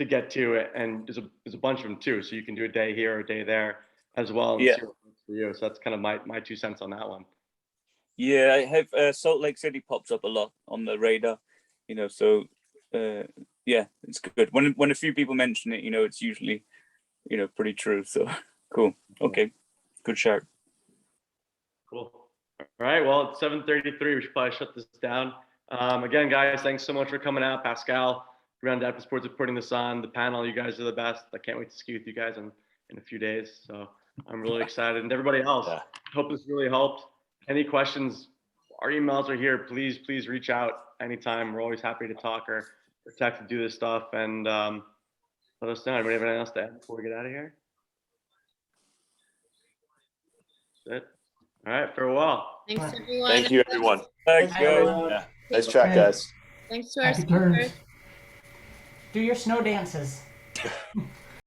get to, and there's a bunch of them too. So you can do a day here or a day there as well. And see what works for you. So that's kind of my 2 cents on that one. Yeah, I have Salt Lake City pops up a lot on the radar, so it's good. When a few people mention it, it's usually, pretty true. So cool. Okay. Good shout. Cool. All right. Well, it's 7:33. We should probably shut this down. Again, guys, thanks so much for coming out. Pascal, Ground DynAccess Sports, are putting this on. The panel, you guys are the best. I can't wait to ski with you guys in a few days. So I'm really excited. And everybody else, hope this really helped. Any questions, our emails are here. Please reach out anytime. We're always happy to talk or text to do this stuff. And let us know. Anybody have anything else to add before we get out of here? That's it. All right, farewell. Thanks, everyone. Thank you, everyone. Thanks, guys. Yeah. Nice chat, guys. Thanks to our Happy turns. speakers. Do your snow dances.